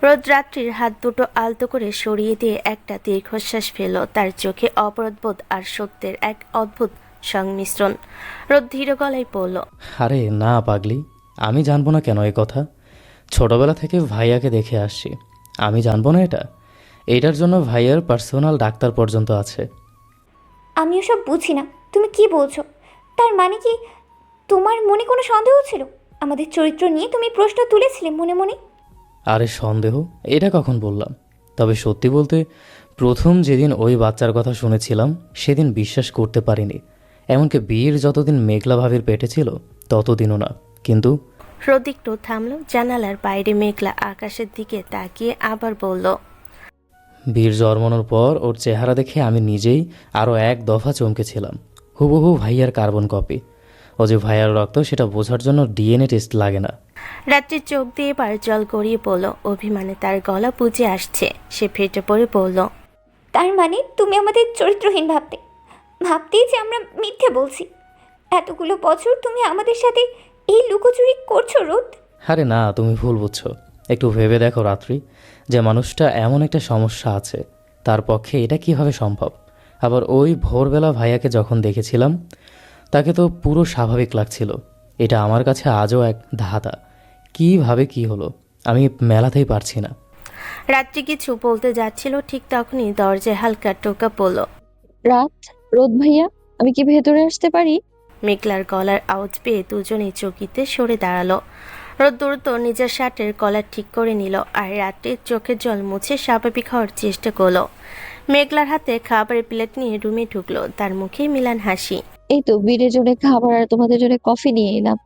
রোদ রাত্রির হাত দুটো আলতো করে সরিয়ে দিয়ে একটা দীর্ঘশ্বাস ফেলল। তার চোখে অপরাধবোধ আর সত্যের এক অদ্ভুত সংমিশ্রণ। রোদ ধীর গলায় বলল, আরে না পাগলি, আমি জানবো না কেন এই কথা? ছোটবেলা থেকে ভাইয়াকে দেখে আসছি, আমি জানবো না এটা? এইটার জন্য ভাইয়ার পার্সোনাল ডাক্তার পর্যন্ত আছে। আমি ওসব বুঝি না, তুমি কি বলছো? তার মানে কি তোমার মনে কোনো সন্দেহ ছিল? আমাদের চরিত্র নিয়ে তুমি প্রশ্ন তুলেছিলে মনে মনে? আরে সন্দেহ, এটা কখন বললাম? তবে সত্যি বলতে প্রথম যেদিন ওই বাচ্চার কথা শুনেছিলাম সেদিন বিশ্বাস করতে পারিনি। এমনকি বিয়ের যতদিন মেঘলা ভাবির পেটে ছিল ততদিনও না। কিন্তু রোদ একটু থামলো। জানালার বাইরে মেঘলা আকাশের দিকে তাকিয়ে আবার বলল, বীর জন্মানোর পর ওর চেহারা দেখে আমি নিজেই আরও এক দফা চমকেছিলাম। হুবহু ভাইয়ার কার্বন কপি। ও যে ভাইয়ার রক্ত সেটা বোঝার জন্য ডিএনএ টেস্ট লাগে না। রাত্রির চোখ দিয়ে এবার জল গড়িয়ে পড়ল। অভিমানে তার গলা বুঝে আসছে। সে ফেটে পড়ে বলল, তার মানে তুমি আমাদের চরিত্রহীন ভাবতে? ভাবতেই যে আমরা মিথ্যে বলছি। এতগুলো বছর তুমি আমাদের সাথে এই লুকোচুরি করছো রোদ। আরে না, তুমি ভুল বুঝছো। একটু ভেবে দেখো রাত্রি, যে মানুষটা এমন একটা সমস্যা আছে, তার পক্ষে এটা কিভাবে সম্ভব? আবার ওই ভোরবেলা ভাইয়াকে যখন দেখেছিলাম, তাকে তো পুরো স্বাভাবিক লাগছিল। এটা আমার কাছে আজও এক ধাঁধা, কিভাবে কি হলো আমি মেলাতেই পারছি না। রাত্রি কিছু বলতে যাচ্ছিল, ঠিক তখনই দরজায় হালকা টোকা পড়ল। রাত, রোদ ভাইয়া, আমি কি ভেতরে আসতে পারি? মেঘলার গলার আওয়াজ পেয়ে দুজনেই চকিতে সরে দাঁড়ালো। রোদ দ্রুত নিজের শার্টের কলার ঠিক করে নিল আর রাত্রির চোখের জল মুছে স্বাভাবিক হওয়ার চেষ্টা করলো। মেঘলার হাতে খাবারের প্লেট নিয়ে রুমে ঢুকলো, তার মুখে মিলান হাসি। এই তো বীরের জন্য খাবার আর তোমাদের জন্য কফি নিয়ে এলাম।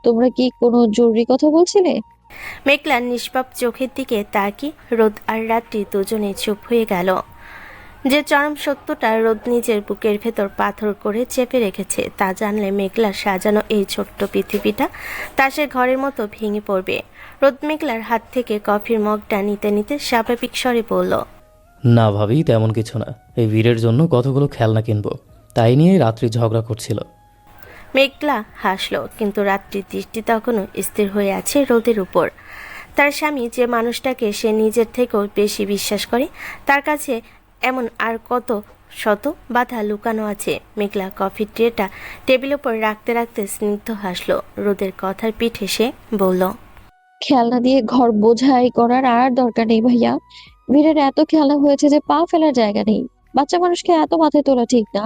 তোমরা কি কোনো জরুরি কথা বলছিলে? মেঘলার নিষ্পাপ চোখের দিকে তাকিয়ে রোদ আর রাত্রি দুজনেই চুপ হয়ে গেল। যে চরম সত্যটা রোদ নিজের বুকের ভেতর পাথর করে চেপে রেখেছে তা জানলে মেঘলার সাজানো এই ছোট্ট পৃথিবীটা তাসের ঘরের মতো ভেঙে পড়বে। রোদ মেঘলার হাত থেকে কফির মগটা নিতে নিতে স্বাভাবিক স্বরে বলল, না ভাবি, তেমন কিছু না। এই বীরের জন্য কতগুলো খেলনা কিনবো, তাই নিয়ে রাত্রি ঝগড়া করছিল। মেঘলা হাসলো, কিন্তু রাত্রির দৃষ্টি তখনও স্থির হয়ে আছে রোদের উপর। তার স্বামী যে মানুষটাকে সে নিজের থেকেও বেশি বিশ্বাস করে, তার কাছে এমন আর কত শত বাধা লুকানো আছে। মেঘলা কফির ট্রেটা টেবিলের উপর রাখতে রাখতে স্নিগ্ধ হাসলো। রোদের কথার পিঠে সে বলল, খেলনা দিয়ে ঘর বোঝাই করার আর দরকার নেই ভাইয়া। বীরের এত খেলনা হয়েছে যে পা ফেলার জায়গা নেই। বাচ্চা মানুষকে এত মাথায় তোলা ঠিক না।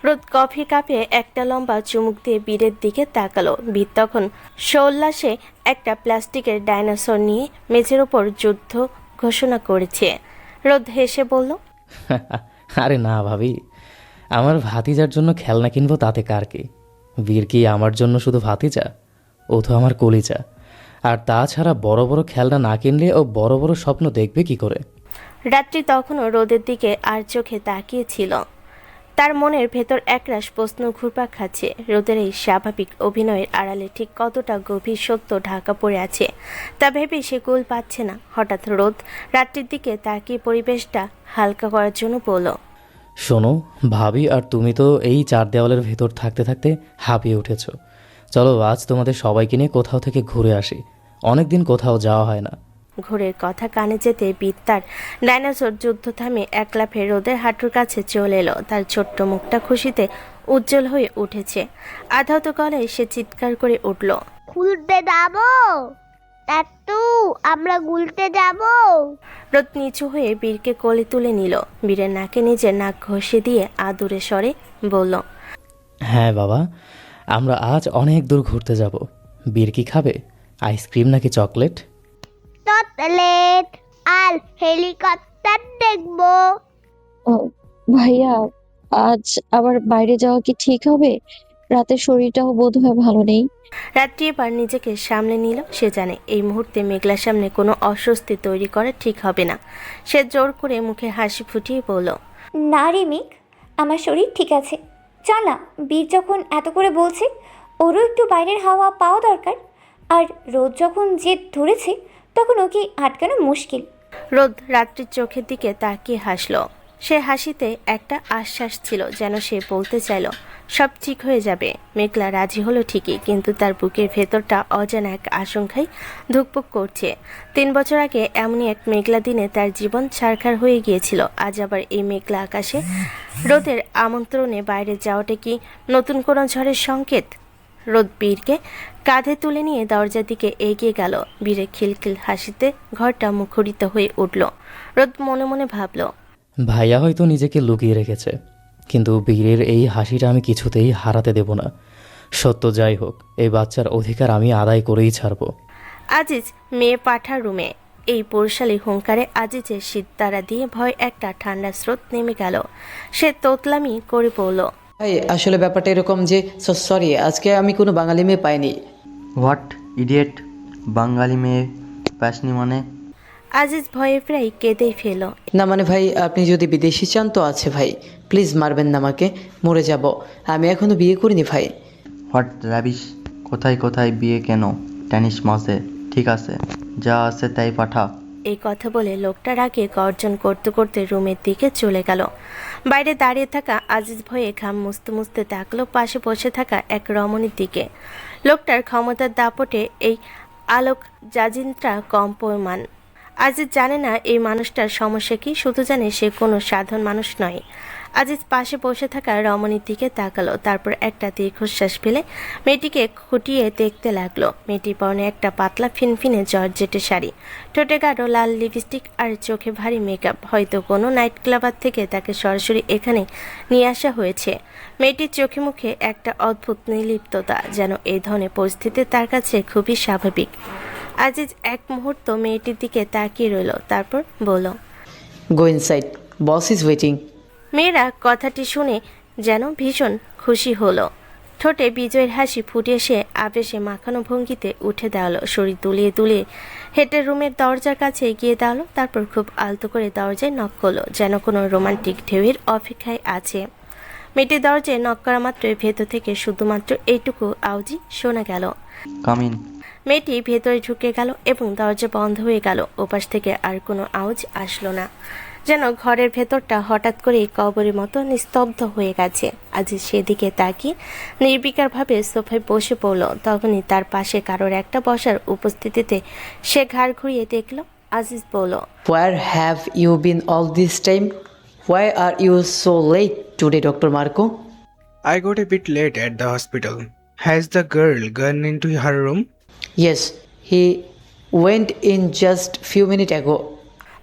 রোদ কফি কাপে একটা লম্বা চুমুক দিয়ে বীরের দিকে তাকালো। বীর তখন সোল্লাসে একটা প্লাস্টিকের ডাইনোসর নিয়ে মেঝের ওপর যুদ্ধ ঘোষণা করেছে। রোদ হেসে বলল, আরে না ভাবি, আমার ভাতিজার জন্য খেলনা কিনবো তাতে কার কি? বীর কি আমার জন্য শুধু ভাতিজা? ও তো আমার কলিজা। আর তাছাড়া বড় বড় খেলনা না কিনলে ও বড় বড় স্বপ্ন দেখবে কি করে? রাত্রি তখনও রোদের দিকে আর চোখে তাকিয়েছিল। তার মনের ভেতর একরাশ প্রশ্ন ঘুরপাক খাচ্ছে। রোদের এই স্বাভাবিক অভিনয়ের আড়ালে ঠিক কতটা গভীর সত্য ঢাকা পড়ে আছে তা ভেবে সে কুল পাচ্ছে না। হঠাৎ রোদ রাত্রির দিকে তাকিয়ে পরিবেশটা হালকা করার জন্য বলল, শোনো ভাবি, আর তুমি তো এই চার দেওয়ালের ভেতর থাকতে থাকতে হাঁপিয়ে উঠেছ। চলো আজ তোমাদের সবাইকে নিয়ে কোথাও থেকে ঘুরে আসি, অনেকদিন কোথাও যাওয়া হয় না। ঘোরের কথা কানে যেতে বিদ্যার ডাইনোসর যুদ্ধ থামে এক লাফে রোদের হাঁটুর কাছে চলে এলো। তার ছোট্ট মুখটা খুশিতে উজ্জ্বল হয়ে উঠেছে। আধাত গলায় সে চিৎকার করে উঠল, খুলতে যাবো টাট্টু, আমরা গুলতে যাবো। রোদ নিচু হয়ে বীরকে কোলে তুলে নিল। বীরের নাকে নিজের নাক ঘষে দিয়ে আদুরে স্বরে বলল, হ্যাঁ বাবা, আমরা আজ অনেক দূর ঘুরতে যাব। বীর কি খাবে, আইসক্রিম নাকি চকলেট? চকলেট আর হেলিকপ্টার দেখবো। ও ভাইয়া, আজ আবার বাইরে যাওয়া কি ঠিক হবে? রাতের শরীরটাও বোধহয় ভালো নেই। রাত্রি এবার নিজেকে সামলে নিল। সে জানে এই মুহূর্তে মেঘলার সামনে কোনো অস্বস্তি তৈরি করা ঠিক হবে না। সে জোর করে মুখে হাসি ফুটিয়ে বলল, না রে মেঘ, আমার শরীর ঠিক আছে। চল না, বীর যখন এত করে বলছে ওরও একটু বাইরের হাওয়া পাওয়া দরকার। আর রোদ যখন জেদ ধরেছে তখন ওকে আটকানো মুশকিল। রোদ রাত্রির চোখের দিকে তাকিয়ে হাসল। সে হাসিতে একটা আশ্বাস ছিল, যেন সে বলতে চাইল সব ঠিক হয়ে যাবে। মেঘলা রাজি হলো ঠিকই, কিন্তু তার বুকের ভেতরটা অজানা এক আশঙ্কায় ধুকপুক করছে। 3 বছর আগে এমনই এক মেঘলা দিনে তার জীবন ছারখার হয়ে গিয়েছিল। আজ আবার এই মেঘলা আকাশে রোদের আমন্ত্রণে বাইরে যাওয়াটা কি নতুন কোনো ঝড়ের সংকেত? রোদ বীরকে কাঁধে তুলে নিয়ে দরজার দিকে এগিয়ে গেল। বীরের খিলখিল হাসিতে ঘরটা মুখরিত হয়ে উঠল। রোদ মনে মনে ভাবল, ভাইয়া হয়তো নিজেকে লুকিয়ে রেখেছে, কিন্তু বীরের এই হাসিটা আমি কিছুতেই হারাতে দেব না। সত্য যাই হোক, এই বাচ্চার অধিকার আমি আদায় করেই ছাড়ব। আজিজ মেয়ে পাঠার রুমে। এই পৌরশালী হুঙ্কারে আজিজের শীততারা দিয়ে ভয় একটা ঠান্ডা স্রোত নেমে গেল। সে তোতলামি করে বলল, ভাই আসলে ব্যাপারটা এরকম যে সরি, আজকে আমি কোনো বাঙালি মেয়ে পাইনি। হোয়াট ইডিয়েট, বাঙালি মেয়ে পাসনি মানে? আজিজ ভয়ে প্রায় কেঁদেই ফেল। না মানে ভাই, আপনি যদি বিদেশি চান তো আছে ভাই, প্লিজ মারবেন না আমাকে, মরে যাব। আমি এখনো বিয়ে করিনি ভাই। হোয়াট রাবিশ, কোথায় কোথায় বিয়ে কেন? টেনিস মাসে ঠিক আছে, যা আছে তাই পাঠা। এই কথা বলে লোকটার আগে গর্জন করতে করতে রুমের দিকে চলে গেল। বাইরে দাঁড়িয়ে থাকা আজিজ ভয়ে ঘাম মুছতে মুছতে তাকলো পাশে বসে থাকা এক রমণীর দিকে। লোকটার ক্ষমতার দাপটে এই আলোক জাজিন্ত্রা কম্পমান। আজিজ জানে না এই মানুষটার সমস্যা কি, শুধু জানে সে কোনো সাধারণ মানুষ নয়। আজিজ পাশে বসে থাকা রমণীর দিকে তাকালো, তারপর একটা দীর্ঘশ্বাস ফেলে মেয়েটিকে খুঁটিয়ে দেখতে লাগলো। মেয়েটির পরনে একটা পাতলা ফিনফিনে জর্জেটের শাড়ি, ঠোঁটে গাঢ় লাল লিপস্টিক আর চোখে ভারী মেকআপ। হয়তো কোনো নাইট ক্লাবার থেকে তাকে সরাসরি এখানে নিয়ে আসা হয়েছে। মেয়েটির চোখে মুখে একটা অদ্ভুত নির্লিপ্ততা, যেন এই ধরনের পরিস্থিতি তার কাছে খুবই স্বাভাবিক। আজিজ এক মুহূর্ত মেয়েটির দিকে তাকিয়ে রইল, তারপর বলল, গো ইনসাইড, বস ইজ ওয়েটিং। মেয়েরা কথাটি শুনে যেন ভীষণ খুশি হলো। ঠোঁটে বিজয়ের হাসি ফুটে এসে আবেশে মাখানো ভঙ্গিতে উঠে দাঁড়ালো। শরীর দুলিয়ে দুলিয়ে হেঁটে রুমের দরজার কাছে এগিয়ে দাঁড়ালো, তারপর খুব আলতো করে দরজায় নক করলো, যেন কোনো রোমান্টিক ঢেউয়ের অপেক্ষায় আছে। মেয়েটি দরজায় নক করা মাত্রই ভেতর থেকে শুধুমাত্র এইটুকু আওয়াজই শোনা গেল, কাম ইন। মেয়েটি ভেতরে ঢুকে গেল এবং দরজা বন্ধ হয়ে গেল। ওপাশ থেকে আর কোনো আওয়াজ আসলো না, যেন ঘরের ভেতরটা হঠাৎ করেই কবরের মতো নিস্তব্ধ হয়ে গেছে। আজিজ সেদিকে তাকিয়ে নির্বিকারভাবে সোফায় বসে পড়ল। তখনই তার পাশে কারোর একটা বসার উপস্থিতিতে সে ঘাড় ঘুরিয়ে দেখল। আজিজ বলল, Where have you been all this time? Why are you so late today, Dr. Marco? I got a bit late at the hospital. Has the girl gone into her room? Yes, he went in just few minutes ago.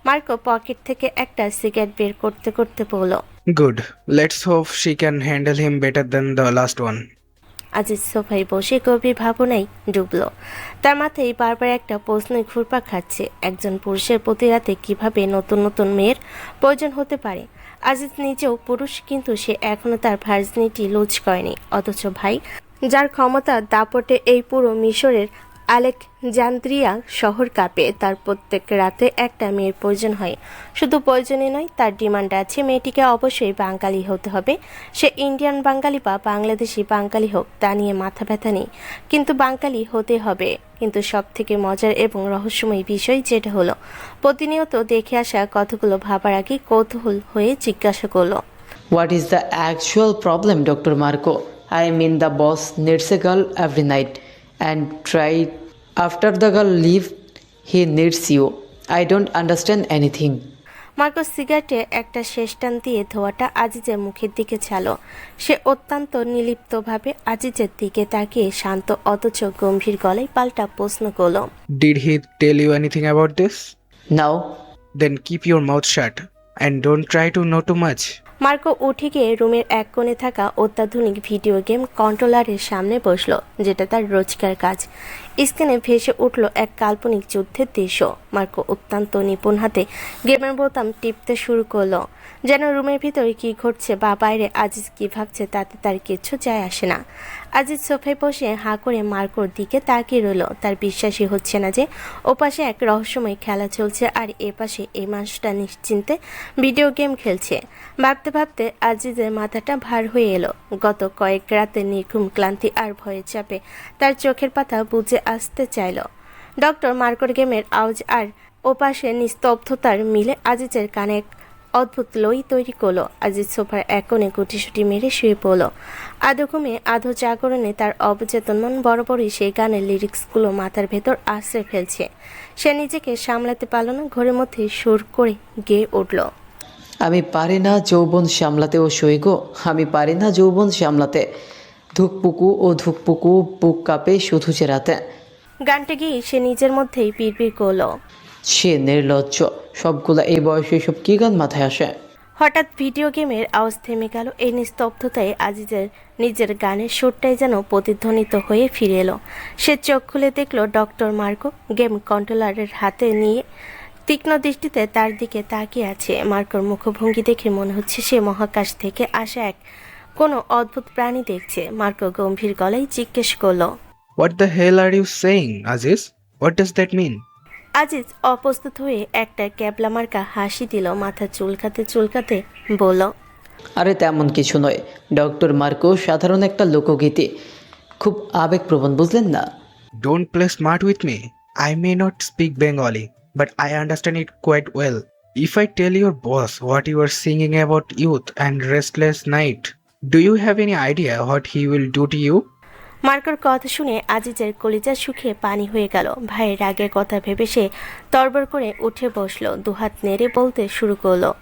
Marco pocket থেকে একটা সিগারেট বের করতে করতে বলল, Good. Let's hope she can handle him better than the last one. Aziz সোফায় বসে গভীর ভাবনায় ডুবল। তার মাথায় বারবার একটা প্রশ্নই ঘুরপাক খাচ্ছে, একজন পুরুষের প্রতি রাতে কীভাবে নতুন নতুন মেয়ের প্রয়োজন হতে পারে। আজিজ নিজেও পুরুষ, কিন্তু সে এখনও তার ভার্জিনিটি লুজ করেনি। অথচ ভাই, যার ক্ষমতা দাপটে এই পুরো মিশরের আলেকজান্দ্রিয়া শহর কাঁপে, তার প্রত্যেক রাতে একটা মেয়ের প্রয়োজন হয়। শুধু প্রয়োজনই নয়, তার ডিমান্ড আছে, মেয়েটিকে অবশ্যই বাঙালি হতে হবে। সে ইন্ডিয়ান বাঙালি বা বাংলাদেশি বাঙালি হোক, তা নিয়ে মাথা ব্যথা নেই, কিন্তু বাঙালি হতে হবে। কিন্তু সব থেকে মজার এবং রহস্যময় বিষয় যেটা হলো, প্রতিনিয়ত দেখে আসা কতগুলো ভাবার আগে কৌতূহল হয়ে জিজ্ঞাসা করলো, What is the actual problem, Dr. Marco? I mean, the boss needs a girl every night and try after the girl leave, he needs you. I don't understand anything. Marco সিগারেটে একটা শেষ টান দিয়ে ধোঁয়াটা আজিজের মুখের দিকে ছালো। সে অত্যন্ত নির্লিপ্তভাবে আজিজের দিকে তাকিয়ে শান্ত অথচ গম্ভীর গলায় পাল্টা প্রশ্ন করল, Did he tell you anything about this? No. Then keep your mouth shut and don't try to know too much. Marco উঠে গিয়ে রুমের এক কোণে থাকা অত্যাধুনিক ভিডিও গেম কন্ট্রোলারের সামনে বসলো, যেটা তার রোজকার কাজ। স্ক্রিনে ভেসে উঠল এক কাল্পনিক যুদ্ধের দৃশ্য। মার্কো অত্যন্ত নিপুণ হাতে গেমের বোতাম টিপতে শুরু করলো, যেন রুমের ভিতরে কি ঘটছে বা বাইরে আজিজ কি ভাবছে তাতে তার কিছু যায় আসে না। আজিজ সোফায় বসে হাঁ করে মার্কোর দিকে তাকিয়ে রইল। তার বিশ্বাসই হচ্ছে না যে ওপাশে এক রহস্যময় খেলা চলছে আর এপাশে এই মানুষটা নিশ্চিন্তে ভিডিও গেম খেলছে। ভাবতে ভাবতে আজিজের মাথাটা ভার হয়ে এলো। গত কয়েক রাতে নির্ঘুম ক্লান্তি আর ভয়ের চাপে তার চোখের পাতা বুঝে আসতে চাইল। ডক্টর মার্কোর গেমের আওয়াজ আর ওপাশে নিস্তব্ধতার মিলে আজিজের কানে এক অদ্ভুত লই তৈরি করলো। আজিজ সোফার এক কোণে গুটিসুটি মেরে শুয়ে পড়ল। আধো ঘুমে আধো জাগরণে তার অবচেতন মন বরাবরই সেই গানের লিরিক্সগুলো মাথার ভেতর আশ্রয় ফেলছে। সে নিজেকে সামলাতে পারল না, ঘরের মধ্যে সুর করে গেয়ে উঠল, আমি পারি না যৌবন সামলাতে ও সইগো, আমি পারি না যৌবন সামলাতে, ধুকপুকু ও ধুকপুকু বুক কাঁপে শুধু চেরাতে। গানটা গিয়ে সে নিজের মধ্যেই পিড়পিড় করলো, সে নির্লজ্জ, সবগুলা এই বয়সে সব কি গান মাথায় আসে। হঠাৎ ভিডিও গেমের আওয়াজ থেমে গেল। এই নিস্তব্ধতায় আজিজের নিজের গানের সুরটাই যেন প্রতিধ্বনিত হয়ে ফিরে এলো। সে চোখ খুলে দেখল ডক্টর মার্কো গেম কন্ট্রোলারের হাতে নিয়ে তীক্ষ্ণ দৃষ্টিতে তার দিকে তাকিয়ে আছে। মার্কোর মুখভঙ্গি দেখে মনে হচ্ছে সে মহাকাশ থেকে আসা এক কোনো অদ্ভুত প্রাণী দেখছে। মার্কো গম্ভীর গলায় জিজ্ঞেস করলো, What the hell are you saying, Aziz? What does that mean? Aziz অপ্রস্তুত হয়ে একটা ক্যাবলা মার্কা হাসি দিল, মাথা চুলকাতে চুলকাতে বলল, আরে তেমন কিছু নয়, ডক্টর মার্কো সাধারণ একটা লোকগীতি, খুব আবেগপ্রবণ, বুঝলেন না? Don't play smart with me. I may not speak Bengali, but I understand it quite well. If I tell your boss what you are singing about youth and restless night, do you have any idea what he will do to you? মার্কোর কথা শুনে আজিজের কলিজা শুকিয়ে পানি হয়ে গেল। ভাইয়ের রাগের কথা ভেবে সে তড়বড় করে উঠে বসলো, দুহাত নেড়ে বলতে শুরু করলো,